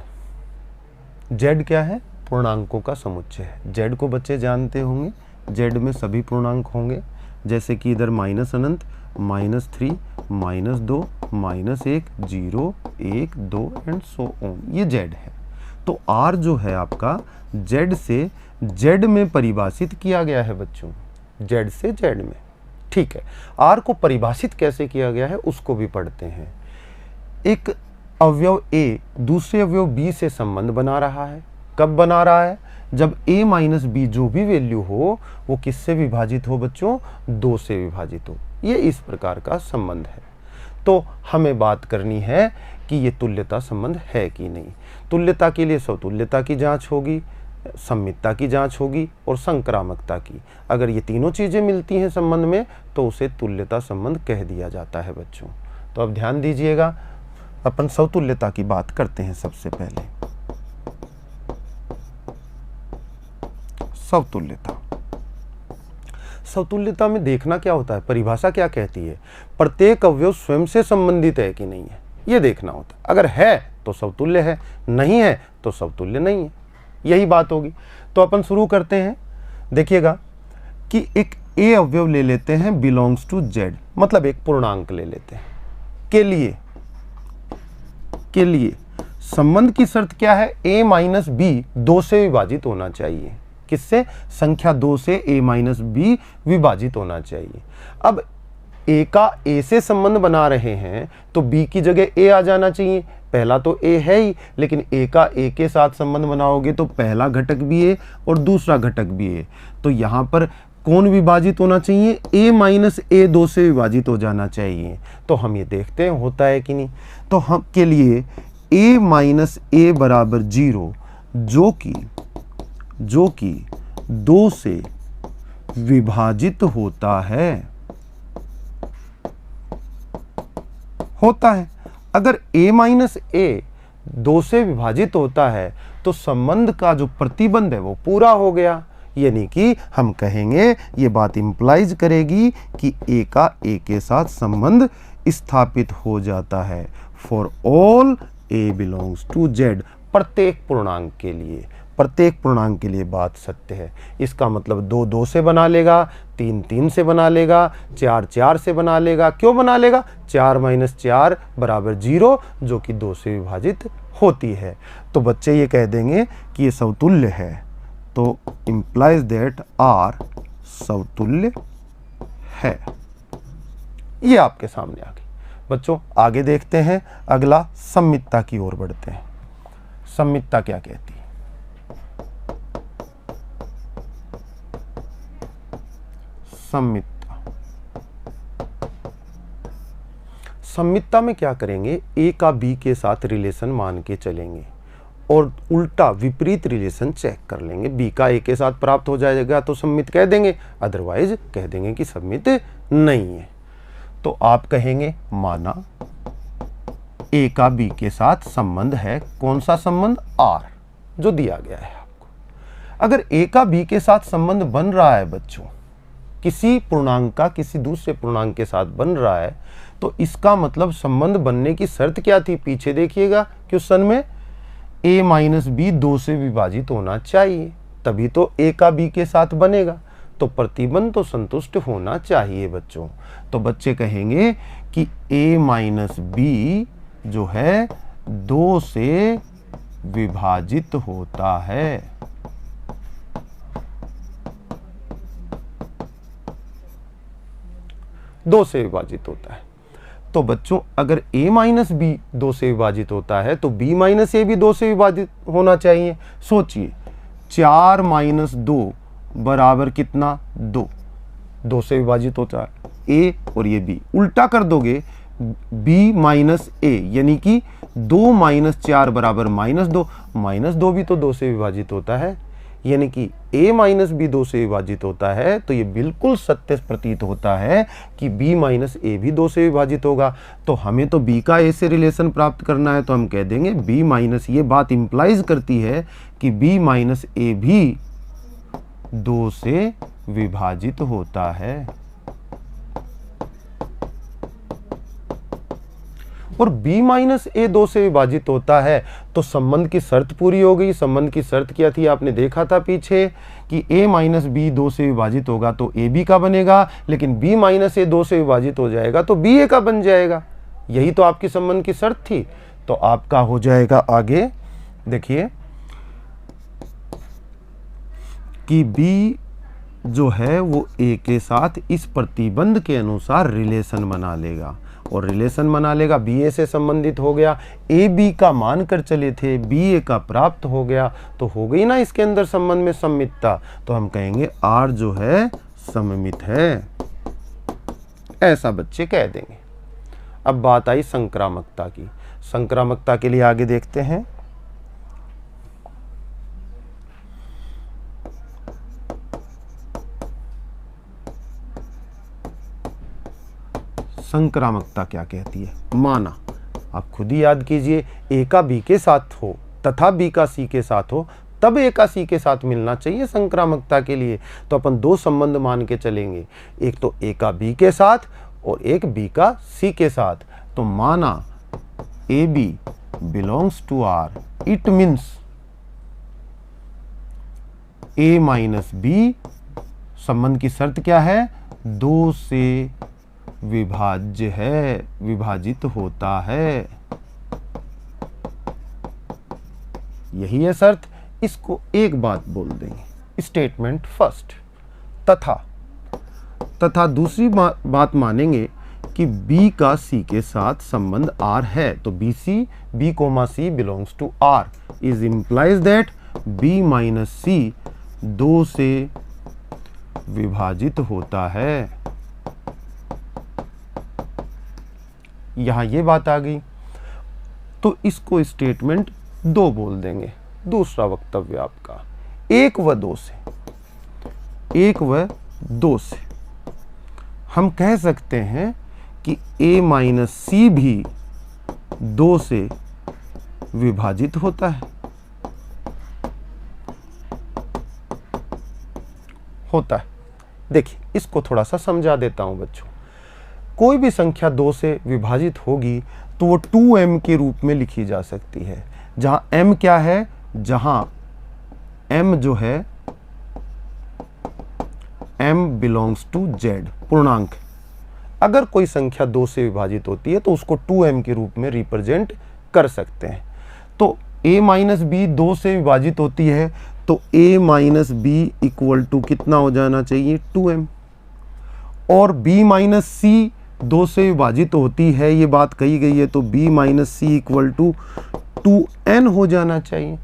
Z क्या है, पूर्णांकों का समुच्चय है। Z को बच्चे जानते होंगे, Z में सभी पूर्णांक होंगे, जैसे कि इधर minus Anant, -3, -2, -1, 0, 1, 2 and so on, ये Z है। तो r जो है आपका z से z में परिभाषित किया गया है बच्चों, z से z में। ठीक है, r को परिभाषित कैसे किया गया है उसको भी पढ़ते हैं। एक अवयव a दूसरे अवयव b से संबंध बना रहा है। कब बना रहा है? जब a माइनस b जो भी वैल्यू हो वो किससे विभाजित हो बच्चों? 2 से विभाजित हो। ये इस प्रकार का संबंध है। तो हमें बात करनी है कि ये तुल्यता संबंध है कि नहीं। तुल्यता के लिए समतुल्यता की जांच होगी, सममितता की जांच होगी और संक्रामकता की। अगर ये तीनों चीज़ें मिलती हैं संबंध में तो उसे तुल्यता संबंध कह दिया जाता है बच्चों। तो अब ध्यान दीजिएगा, अपन समतुल्यता की बात करते हैं। सबसे पहले समतुल्यता। समतुल्यता में देखना क्या होता है, परिभाषा क्या कहती है? प्रत्येक अवयव स्वयं से संबंधित है कि नहीं है, ये देखना होता है। अगर है तो समतुल्य है, नहीं है तो समतुल्य नहीं है, यही बात होगी। तो अपन शुरू करते हैं। देखिएगा कि एक a अवयव ले लेते हैं बिलोंग्स टू z, मतलब एक पूर्णांक ले लेते हैं। के लिए संबंध की शर्त क्या है? a माइनस b 2 से विभाजित होना चाहिए। किससे? संख्या 2 से a माइनस b विभाजित होना चाहिए। अब a का a से संबंध बना रहे हैं तो b की जगह a आ जाना चाहिए। पहला तो a है ही, लेकिन a का a के साथ संबंध बनाओगे तो पहला घटक भी है और दूसरा घटक भी है। तो यहाँ पर कौन विभाजित होना चाहिए? a माइनस a 2 से विभाजित हो जाना चाहिए। तो हम ये देखते हैं होता है कि नहीं। तो हम के लिए a माइनस a बराबर 0 जो कि 2 से विभाजित होता है। अगर a माइनस a 2 से विभाजित होता है तो संबंध का जो प्रतिबंध है वो पूरा हो गया। यानी कि हम कहेंगे, ये बात इंप्लाइज करेगी कि a का a के साथ संबंध स्थापित हो जाता है। For all a belongs to z, प्रत्येक पूर्णांक के लिए बात सत्य है। इसका मतलब 2 2 से बना लेगा, 3 3 से बना लेगा, 4 4 से बना लेगा। क्यों बना लेगा? 4 माइनस 4 बराबर 0, जो कि 2 से विभाजित होती है। तो बच्चे ये कह देंगे कि ये समतुल्य है। तो इम्प्लाइज दैट आर समतुल्य है। ये आपके सामने आ गई। बच्चों आगे देखते हैं, अगला सममितता की ओर बढ़ते हैं। सममितता क्या कहती है? सममितता में क्या करेंगे? a का b के साथ रिलेशन मान के चलेंगे और उल्टा विपरीत रिलेशन चेक कर लेंगे। b का a के साथ प्राप्त हो जाएगा तो सममित कह देंगे, अदरवाइज कह देंगे कि सममित नहीं है। तो आप कहेंगे माना a का b के साथ संबंध है। कौन सा संबंध? r, जो दिया गया है आपको। अगर a का b के साथ संबंध बन रहा है बच्चों, किसी पूर्णांक का किसी दूसरे पूर्णांक के साथ बन रहा है, तो इसका मतलब संबंध बनने की शर्त क्या थी? पीछे देखिएगा क्वेश्चन में a माइनस b 2 से विभाजित होना चाहिए, तभी तो a का b के साथ बनेगा। तो प्रतिबंध तो संतुष्ट होना चाहिए बच्चों। तो बच्चे कहेंगे कि a माइनस b जो है 2 से विभाजित होता है। दो से विभाजित होता है। तो बच्चों अगर a माइनस बी 2 से विभाजित होता है तो b माइनस ए भी 2 से विभाजित होना चाहिए। सोचिए 4 माइनस 2 बराबर कितना? 2। 2 से विभाजित होता है a और ये b। उल्टा कर दोगे b माइनस ए, यानी कि 2 माइनस 4 बराबर माइनस 2। माइनस 2 भी तो 2 से विभाजित होता है, यानी कि a माइनस बी 2 से विभाजित होता है। तो ये बिल्कुल सत्य प्रतीत होता है कि b माइनस ए भी 2 से विभाजित होगा। तो हमें तो b का a से रिलेशन प्राप्त करना है, तो हम कह देंगे b माइनस, ये बात इंप्लाइज करती है कि b माइनस ए भी 2 से विभाजित होता है। और b माइनस ए 2 से विभाजित होता है तो संबंध की शर्त पूरी हो गई। संबंध की शर्त क्या थी? आपने देखा था पीछे कि a माइनस बी 2 से विभाजित होगा तो a b का बनेगा, लेकिन b माइनस ए 2 से विभाजित हो जाएगा तो b a का बन जाएगा। यही तो आपकी संबंध की शर्त थी। तो आपका हो जाएगा आगे, देखिए कि B जो है वो A के साथ इस प्रतिबंध के अनुसार रिलेशन बना लेगा, और रिलेशन बना लेगा, बी ए से संबंधित हो गया, ए बी का मान कर चले थे, बी ए का प्राप्त हो गया, तो हो गई ना इसके अंदर संबंध में सममितता। तो हम कहेंगे आर जो है सममित है, ऐसा बच्चे कह देंगे। अब बात आई संक्रामकता की। संक्रामकता के लिए आगे देखते हैं। संक्रामकता क्या कहती है? माना, आप खुद ही याद कीजिए, ए का बी के साथ हो तथा बी का सी के साथ हो, तब ए का सी के साथ मिलना चाहिए संक्रामकता के लिए। तो अपन दो संबंध मान के चलेंगे, एक तो ए का बी के साथ और एक बी का सी के साथ। तो माना A B belongs to R, it means a minus b, संबंध की शर्त क्या है? दो से विभाज्य है, विभाजित होता है, यही है शर्त। इसको एक बात बोल देंगे, स्टेटमेंट फर्स्ट। तथा दूसरी बात मानेंगे कि B का C के साथ संबंध R है, तो B comma C belongs to R is implies that B minus C दो से विभाजित होता है। यहां ये बात आ गई, तो इसको स्टेटमेंट 2 बोल देंगे। दूसरा वक्तव्य आपका 1 व 2 से हम कह सकते हैं कि A माइनस सी भी 2 से विभाजित होता है। देखिए, इसको थोड़ा सा समझा देता हूं बच्चों। कोई भी संख्या 2 से विभाजित होगी तो वो 2m के रूप में लिखी जा सकती है, जहां m क्या है? जहां m जो है m बिलोंग्स टू z, पूर्णांक। अगर कोई संख्या 2 से विभाजित होती है तो उसको 2m के रूप में रिप्रेजेंट कर सकते हैं। तो a माइनस बी 2 से विभाजित होती है, तो a minus b equal to कितना हो जाना चाहिए? 2m। और b माइनस सी 2 से विभाजित होती है, ये बात कही गई है, तो b minus c equal to 2n हो जाना चाहिए।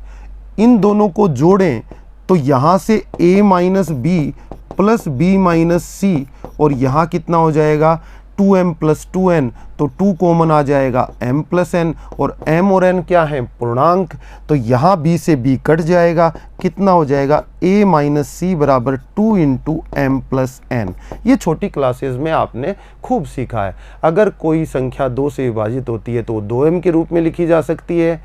इन दोनों को जोड़ें तो यहां से a minus B plus b minus C, और यहां कितना हो जाएगा? 2m प्लस 2n, तो 2 कॉमन आ जाएगा, m प्लस n, और m और n क्या है? पूर्णांक। तो यहाँ b से b कट जाएगा, कितना हो जाएगा? a माइनस सी बराबर 2 इंटू एम प्लस n। ये छोटी क्लासेस में आपने खूब सीखा है। अगर कोई संख्या 2 से विभाजित होती है तो 2m के रूप में लिखी जा सकती है।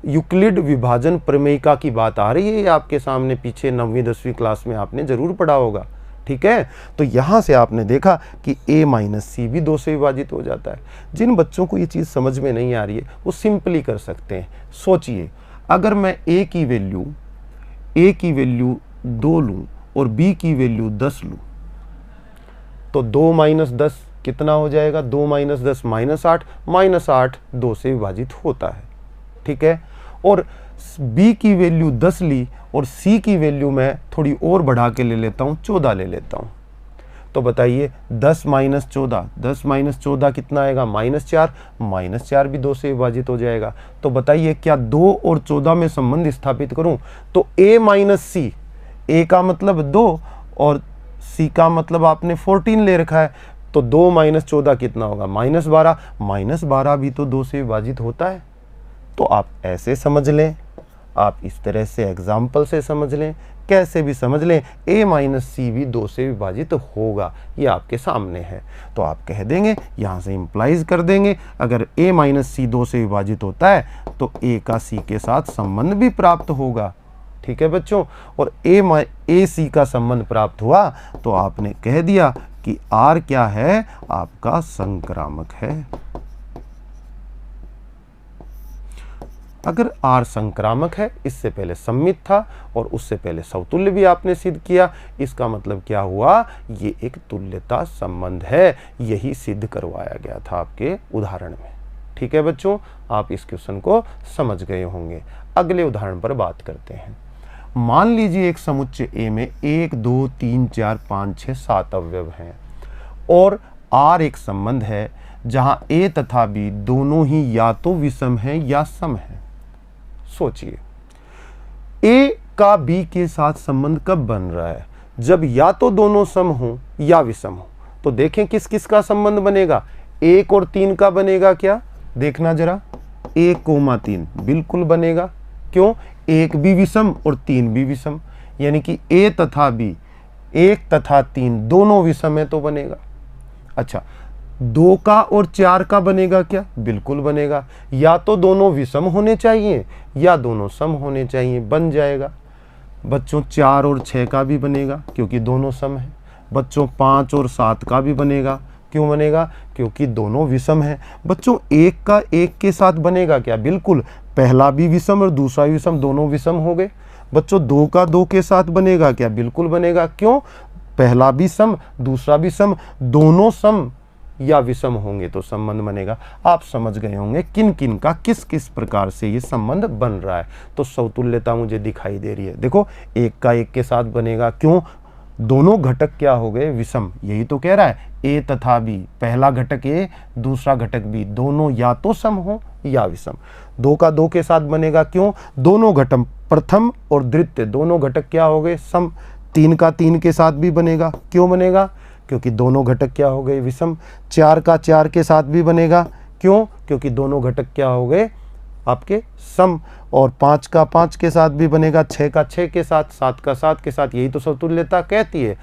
यूक्लिड विभाजन प्रमेयिका की बात आ रही है आपके सामने, पीछे 9वीं 10वीं क्लास में आपने जरूर पढ़ा होगा, ठीक है। तो यहां से आपने देखा कि a माइनस सी भी 2 से विभाजित हो जाता है। जिन बच्चों को ये चीज़ समझ में नहीं आ रही है वो सिंपली कर सकते हैं। सोचिए, अगर मैं a की वैल्यू 2 लूँ और b की वैल्यू 10 लूँ, तो 2 माइनस 10 कितना हो जाएगा? 2 माइनस 10 -8, -8 2 से विभाजित होता है, ठीक है। और b की वैल्यू 10 ली और c की वैल्यू मैं थोड़ी और बढ़ा के ले लेता हूँ, 14 ले लेता हूँ। तो बताइए 10 माइनस 14 कितना आएगा? -4, -4 भी 2 से विभाजित हो जाएगा। तो बताइए क्या 2 और 14 में संबंध स्थापित करूं तो a माइनस सी, a का मतलब 2 और c का मतलब आपने 14 ले रखा है, तो 2 माइनस 14 कितना होगा? -12, -12 भी तो 2 से विभाजित होता है। तो आप ऐसे समझ लें, आप इस तरह से एग्जाम्पल से समझ लें, कैसे भी समझ लें, a माइनस सी भी 2 से विभाजित होगा, ये आपके सामने है। तो आप कह देंगे, यहाँ से इंप्लाइज कर देंगे, अगर a माइनस सी 2 से विभाजित होता है तो a का c के साथ संबंध भी प्राप्त होगा, ठीक है बच्चों। और a c का संबंध प्राप्त हुआ तो आपने कह दिया कि r क्या है? आपका संक्रामक है। अगर R संक्रामक है, इससे पहले सममित था और उससे पहले समतुल्य भी आपने सिद्ध किया, इसका मतलब क्या हुआ? ये एक तुल्यता संबंध है। यही सिद्ध करवाया गया था आपके उदाहरण में, ठीक है बच्चों। आप इस क्वेश्चन को समझ गए होंगे। अगले उदाहरण पर बात करते हैं। मान लीजिए एक समुच्चय ए में 1 2 3 4 5 6 7 अवयव हैं और R एक संबंध है जहां A तथा B दोनों ही या तो विषम हैं या सम हैं। सोचिए, A का B के साथ संबंध कब बन रहा है? जब या तो दोनों सम हो या विषम हो। तो देखें किस किस का संबंध बनेगा। 1 और 3 का बनेगा क्या? देखना जरा, 1,3 बिल्कुल बनेगा। क्यों? 1 भी विषम और 3 भी विषम, यानी कि A तथा B 1 तथा 3 दोनों विषम है तो बनेगा। अच्छा, 2 का और 4 का बनेगा क्या? बिल्कुल बनेगा। या तो दोनों विषम होने चाहिए या दोनों सम होने चाहिए, बन जाएगा। बच्चों 4 और 6 का भी बनेगा क्योंकि दोनों सम है। बच्चों 5 और 7 का भी बनेगा। क्यों बनेगा? क्योंकि दोनों विषम है। बच्चों 1 का 1 के साथ बनेगा क्या? बिल्कुल, पहला भी विषम और दूसरा भी विषम, दोनों विषम हो गए। बच्चों 2 का 2 के साथ बनेगा क्या? बिल्कुल बनेगा। क्यों? पहला भी सम दूसरा भी सम, दोनों सम या विषम होंगे तो संबंध बनेगा। आप समझ गए होंगे किन किन का किस किस प्रकार से ये संबंध बन रहा है। तो समतुल्यता मुझे दिखाई दे रही है। देखो, 1 का 1 के साथ बनेगा। क्यों? दोनों घटक क्या हो गए? विषम। यही तो कह रहा है, A तथा B, पहला घटक A दूसरा घटक B, दोनों या तो सम हो या विषम। 2 का 2 के साथ बनेगा। क्यों? दोनों घटक प्रथम और द्वितीय दोनों घटक क्या हो गए? सम। 3 का 3 के साथ भी बनेगा। क्यों बनेगा? क्योंकि दोनों घटक क्या हो गए? विषम। 4 का 4 के साथ भी बनेगा। क्यों? क्योंकि दोनों घटक क्या हो गए? आपके सम। और 5 का 5 के साथ भी बनेगा, 6 का 6 के साथ, 7 का 7 के साथ। यही तो समतुल्यता कहती है।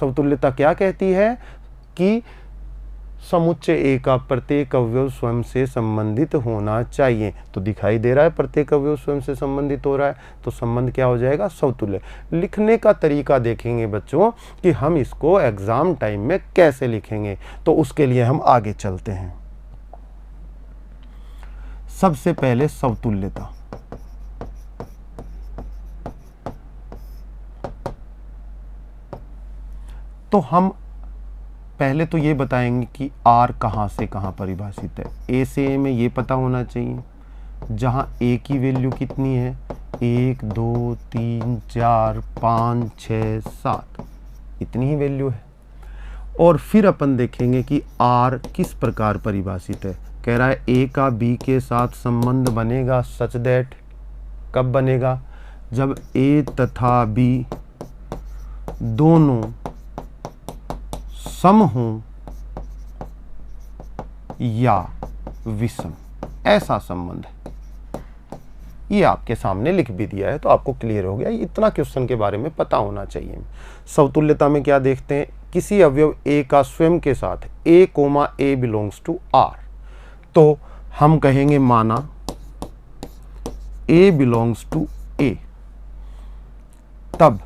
समतुल्यता क्या कहती है? कि समुच्चय ए का प्रत्येक अवयव स्वयं से संबंधित होना चाहिए। तो दिखाई दे रहा है प्रत्येक अवयव स्वयं से संबंधित हो रहा है, तो संबंध क्या हो जाएगा? समतुल्य। लिखने का तरीका देखेंगे बच्चों कि हम इसको एग्जाम टाइम में कैसे लिखेंगे, तो उसके लिए हम आगे चलते हैं। सबसे पहले समतुल्यता। तो हम पहले तो ये बताएंगे कि R कहाँ से कहाँ परिभाषित है। A से A में ये पता होना चाहिए, जहाँ A की वैल्यू कितनी है? 1 2 3 4 5 6 7, इतनी ही वैल्यू है। और फिर अपन देखेंगे कि R किस प्रकार परिभाषित है। कह रहा है A का B के साथ संबंध बनेगा सच दैट। कब बनेगा? जब A तथा B दोनों सम हो या विषम, ऐसा संबंध है। ये आपके सामने लिख भी दिया है तो आपको क्लियर हो गया। इतना क्वेश्चन के बारे में पता होना चाहिए। समतुल्यता में क्या देखते हैं? किसी अवयव A का स्वयं के साथ A, A belongs to R। तो हम कहेंगे माना A बिलोंग्स टू A, तब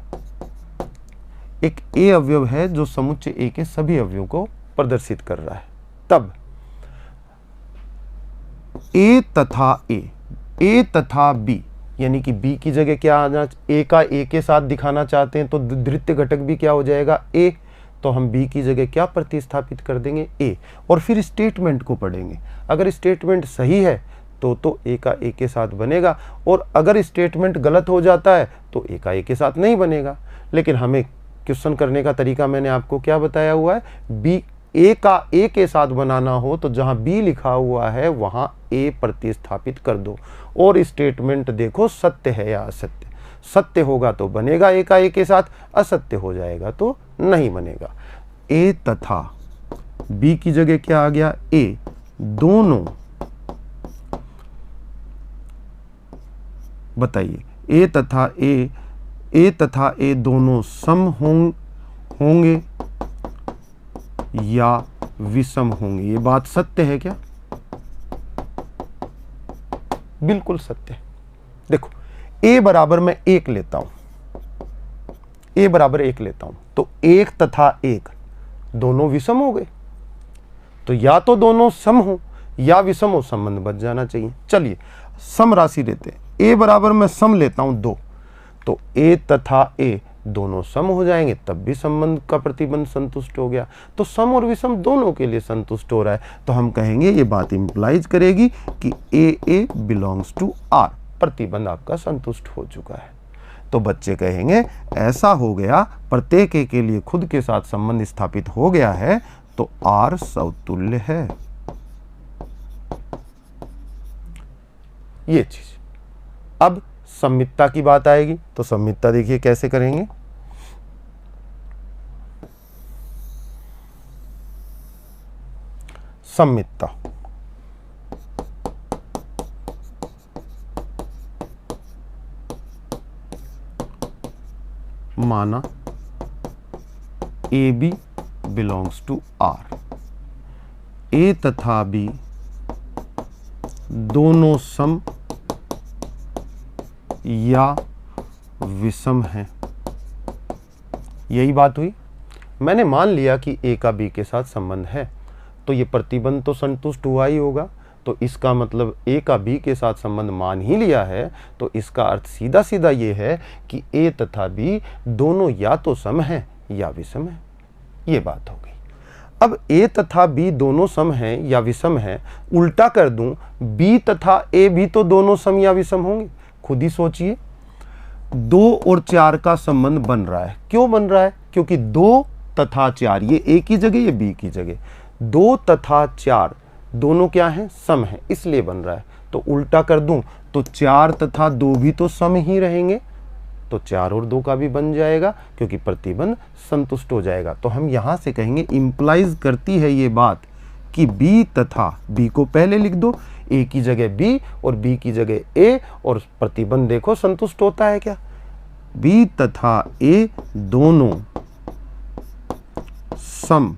एक A अवयव है जो समुच्चय A के सभी अवयवों को प्रदर्शित कर रहा है। तब A तथा B, यानी कि B की जगह क्या आना? A का A के साथ दिखाना चाहते हैं तो द्वितीय घटक भी क्या हो जाएगा? A। तो हम B की जगह क्या प्रतिस्थापित कर देंगे? A। और फिर स्टेटमेंट को पढ़ेंगे। अगर स्टेटमेंट सही है तो A का A के साथ बनेगा, और अगर स्टेटमेंट गलत हो जाता है तो A का A के साथ नहीं बनेगा। लेकिन हमें क्वेश्चन करने का तरीका मैंने आपको क्या बताया हुआ है? B A का A के साथ बनाना हो तो जहां B लिखा हुआ है वहां A प्रतिस्थापित कर दो, और स्टेटमेंट देखो सत्य है या असत्य। सत्य होगा तो बनेगा A का A के साथ, असत्य हो जाएगा तो नहीं बनेगा। A तथा B की जगह क्या आ गया? A दोनों, बताइए, A तथा A दोनों सम होंगे या विषम होंगे। ये बात सत्य है क्या? बिल्कुल सत्य है। देखो, A बराबर मैं 1 लेता हूं, A बराबर 1 लेता हूं तो 1 तथा 1 दोनों विषम हो गए। तो या तो दोनों सम हो या विषम हो, संबंध बच जाना चाहिए। चलिए सम राशि लेते हैं। A बराबर मैं सम लेता हूं 2, तो A तथा A दोनों सम हो जाएंगे, तब भी संबंध का प्रतिबंध संतुष्ट हो गया। तो सम और विषम दोनों के लिए संतुष्ट हो रहा है, तो हम कहेंगे ये बात इंप्लाइज करेगी कि A बिलोंग्स टू R, प्रतिबंध आपका संतुष्ट हो चुका है। तो बच्चे कहेंगे ऐसा हो गया, प्रत्येक ए के लिए खुद के साथ संबंध स्थापित हो गया है, तो R समतुल्य है। ये चीज। अब सममितता की बात आएगी, तो सममितता देखिए कैसे करेंगे। सममितता माना A B belongs to R, A तथा बी दोनों सम या विषम हैं। यही बात हुई। मैंने मान लिया कि ए का बी के साथ संबंध है, तो ये प्रतिबंध तो संतुष्ट हुआ ही होगा। तो इसका मतलब ए का बी के साथ संबंध मान ही लिया है, तो इसका अर्थ सीधा सीधा ये है कि ए तथा बी दोनों या तो सम हैं या विषम हैं। ये बात हो गई। अब ए तथा बी दोनों सम हैं या विषम हैं, उल्टा कर दूं, बी तथा ए भी तो दोनों सम या विषम होंगे। खुद ही सोचिए, 2 और 4 का संबंध बन रहा है। क्यों बन रहा है? क्योंकि 2 तथा 4, ये ए की जगह ये बी की जगह, 2 तथा 4 दोनों क्या हैं? सम हैं, इसलिए बन रहा है। तो उल्टा कर दूं तो 4 तथा 2 भी तो सम ही रहेंगे, तो 4 और 2 का भी बन जाएगा, क्योंकि प्रतिबंध संतुष्ट हो जाएगा। तो हम यहां से कहेंगे इंप्लाइज करती है ये बात कि बी तथा, बी को पहले लिख दो, ए की जगह बी और बी की जगह ए, और प्रतिबंध देखो संतुष्ट होता है क्या? बी तथा ए दोनों सम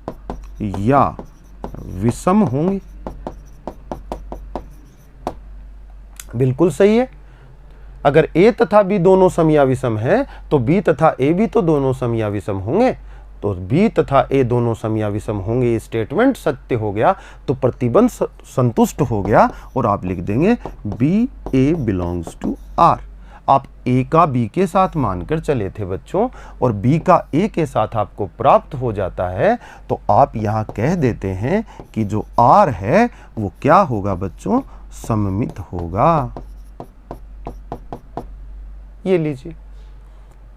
या विषम होंगे। बिल्कुल सही है। अगर ए तथा बी दोनों सम या विषम है, तो बी तथा ए भी तो दोनों सम या विषम होंगे। तो बी तथा ए दोनों सम या विषम होंगे, ये स्टेटमेंट सत्य हो गया, तो प्रतिबंध संतुष्ट हो गया, और आप लिख देंगे b a belongs to R. आप ए का बी के साथ मानकर चले थे बच्चों, और बी का ए के साथ आपको प्राप्त हो जाता है, तो आप यहाँ कह देते हैं कि जो आर है वो क्या होगा बच्चों? सममित होगा। ये लीजिए,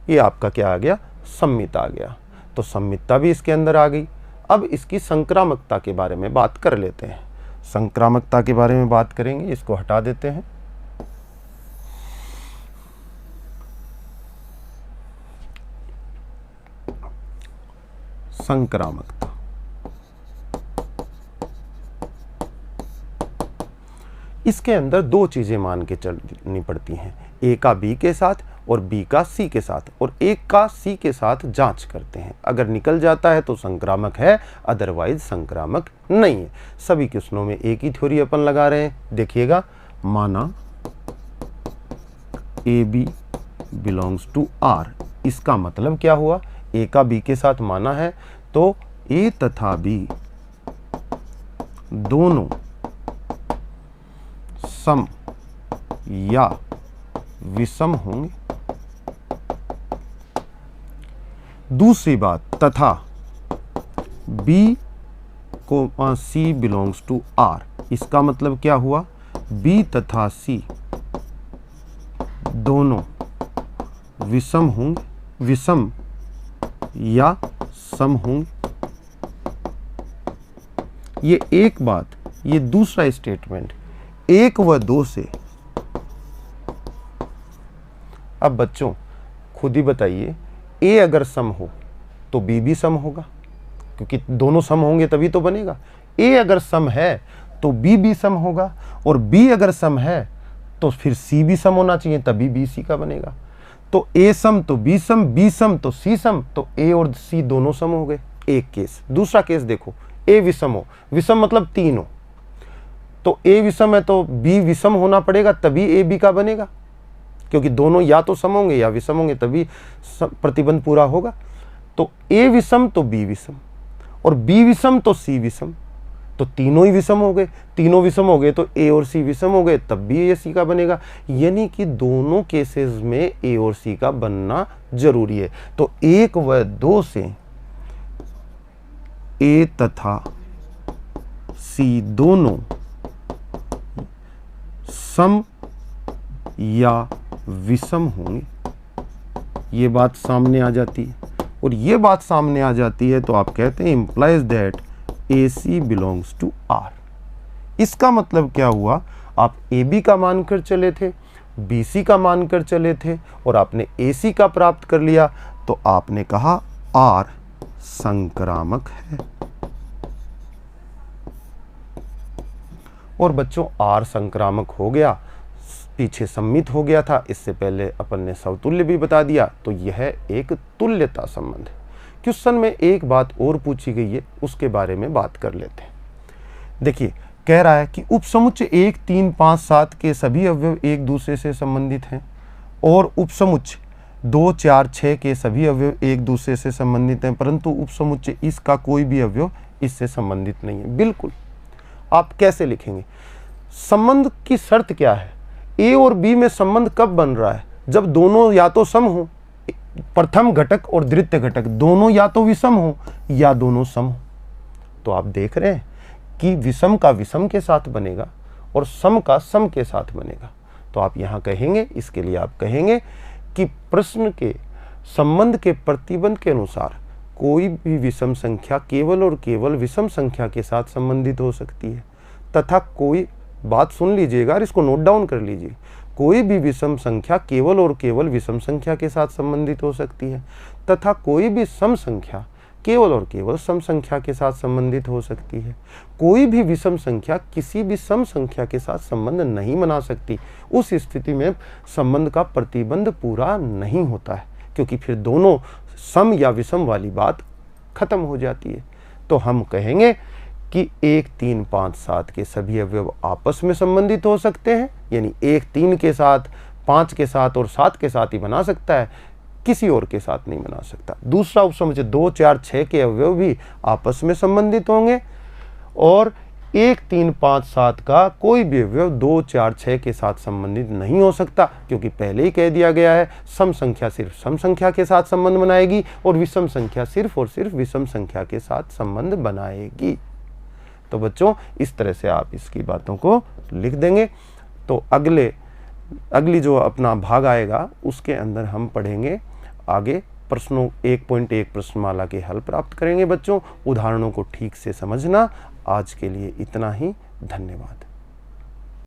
ये आपका क्या आ गया? सममित आ गया। तो सममितता भी इसके अंदर आ गई। अब इसकी संक्रामकता के बारे में बात कर लेते हैं। संक्रामकता के बारे में बात करेंगे, इसको हटा देते हैं। संक्रामकता, इसके अंदर 2 चीजें मान के चलनी पड़ती हैं, ए का बी के साथ और बी का सी के साथ, और एक का सी के साथ जांच करते हैं। अगर निकल जाता है तो संक्रामक है, अदरवाइज संक्रामक नहीं है। सभी क्वेश्चनों में एक ही थ्योरी अपन लगा रहे हैं। देखिएगा, माना A B belongs to R, इसका मतलब क्या हुआ? ए का बी के साथ माना है, तो ए तथा बी दोनों सम या विषम होंगे। दूसरी बात, तथा बी को सी बिलोंग्स टू आर, इसका मतलब क्या हुआ? बी तथा सी दोनों विषम होंगे, विषम या सम होंगे। ये एक बात। ये दूसरा स्टेटमेंट, 1 व 2 से। अब बच्चों खुद ही बताइए, ए अगर सम हो तो बी भी सम होगा, क्योंकि दोनों सम होंगे तभी तो बनेगा। ए अगर सम है तो बी भी सम होगा, और बी अगर सम है तो फिर सी भी सम होना चाहिए, तभी बी सी का बनेगा। तो ए सम तो बी सम, बी सम तो सी सम, तो ए और सी दोनों सम हो गए। एक केस। दूसरा केस देखो, ए विषम हो, विषम मतलब 3 हो, तो ए विषम है तो बी विषम होना पड़ेगा, तभी ए बी का बनेगा, क्योंकि दोनों या तो सम होंगे या विषम होंगे, तभी प्रतिबंध पूरा होगा। तो ए विषम तो बी विषम, और बी विषम तो सी विषम, तो तीनों ही विषम हो गए। तीनों विषम हो गए तो ए और सी विषम हो गए, तब भी ए सी का बनेगा। यानी कि दोनों केसेस में ए और सी का बनना जरूरी है। तो 1 व 2 से ए तथा सी दोनों सम या विषम होंगे। ये बात सामने आ जाती है, और ये बात सामने आ जाती है तो आप कहते हैं implies that AC belongs to R। इसका मतलब क्या हुआ, आप AB का मानकर चले थे, BC का मानकर चले थे और आपने AC का प्राप्त कर लिया, तो आपने कहा R संक्रामक है। और बच्चों R संक्रामक हो गया, पीछे सम्मित हो गया था, इससे पहले अपन ने समतुल्य भी बता दिया, तो यह एक तुल्यता संबंध है। क्वेश्चन में एक बात और पूछी गई है, उसके बारे में बात कर लेते हैं। देखिए, कह रहा है कि उपसमुच्चय 1, 3, 5, 7 के सभी अवयव एक दूसरे से संबंधित हैं और उपसमुच्चय 2, 4, 6 के सभी अवयव एक दूसरे से संबंधित हैं, परंतु उपसमुच्चय इसका कोई भी अवयव इससे संबंधित नहीं है। बिल्कुल, आप कैसे लिखेंगे? संबंध की शर्त क्या है? A और B में संबंध कब बन रहा है? जब दोनों या तो सम हो, प्रथम घटक और द्वितीय घटक दोनों या तो विषम हो या दोनों सम हो। तो आप देख रहे हैं कि विषम का विषम के साथ बनेगा और सम का सम के साथ बनेगा। तो आप यहाँ कहेंगे, इसके लिए आप कहेंगे कि प्रश्न के संबंध के प्रतिबंध के अनुसार कोई भी विषम संख्या केवल और केवल विषम संख्या के साथ संबंधित हो सकती है, तथा कोई बात सुन लीजिएगा और इसको नोट डाउन कर लीजिए, कोई भी विषम संख्या केवल और केवल विषम संख्या के साथ संबंधित हो सकती है, तथा कोई भी सम संख्या केवल और केवल सम संख्या के साथ संबंधित हो सकती है। कोई भी विषम संख्या किसी भी सम संख्या के साथ संबंध नहीं बना सकती। उस स्थिति में संबंध का प्रतिबंध पूरा नहीं होता है, क्योंकि फिर दोनों सम या विषम वाली बात खत्म हो जाती है। तो हम कहेंगे कि 1, 3, 5, 7 के सभी अवयव आपस में संबंधित हो सकते हैं, यानी 1 3 के साथ, 5 के साथ और 7 के साथ ही बना सकता है, किसी और के साथ नहीं बना सकता। दूसरा उपसमुच्चय 2, 4, 6 के अवयव भी आपस में संबंधित होंगे और 1, 3, 5, 7 का कोई भी अवयव 2, 4, 6 के साथ संबंधित नहीं हो सकता, क्योंकि पहले ही कह दिया गया है सम संख्या सिर्फ सम संख्या के साथ संबंध बनाएगी और विषम संख्या सिर्फ और सिर्फ विषम संख्या के साथ संबंध बनाएगी। तो बच्चों, इस तरह से आप इसकी बातों को लिख देंगे। तो अगली जो अपना भाग आएगा उसके अंदर हम पढ़ेंगे आगे प्रश्नों 1.1 प्रश्नमाला के हल प्राप्त करेंगे। बच्चों, उदाहरणों को ठीक से समझना। आज के लिए इतना ही, धन्यवाद।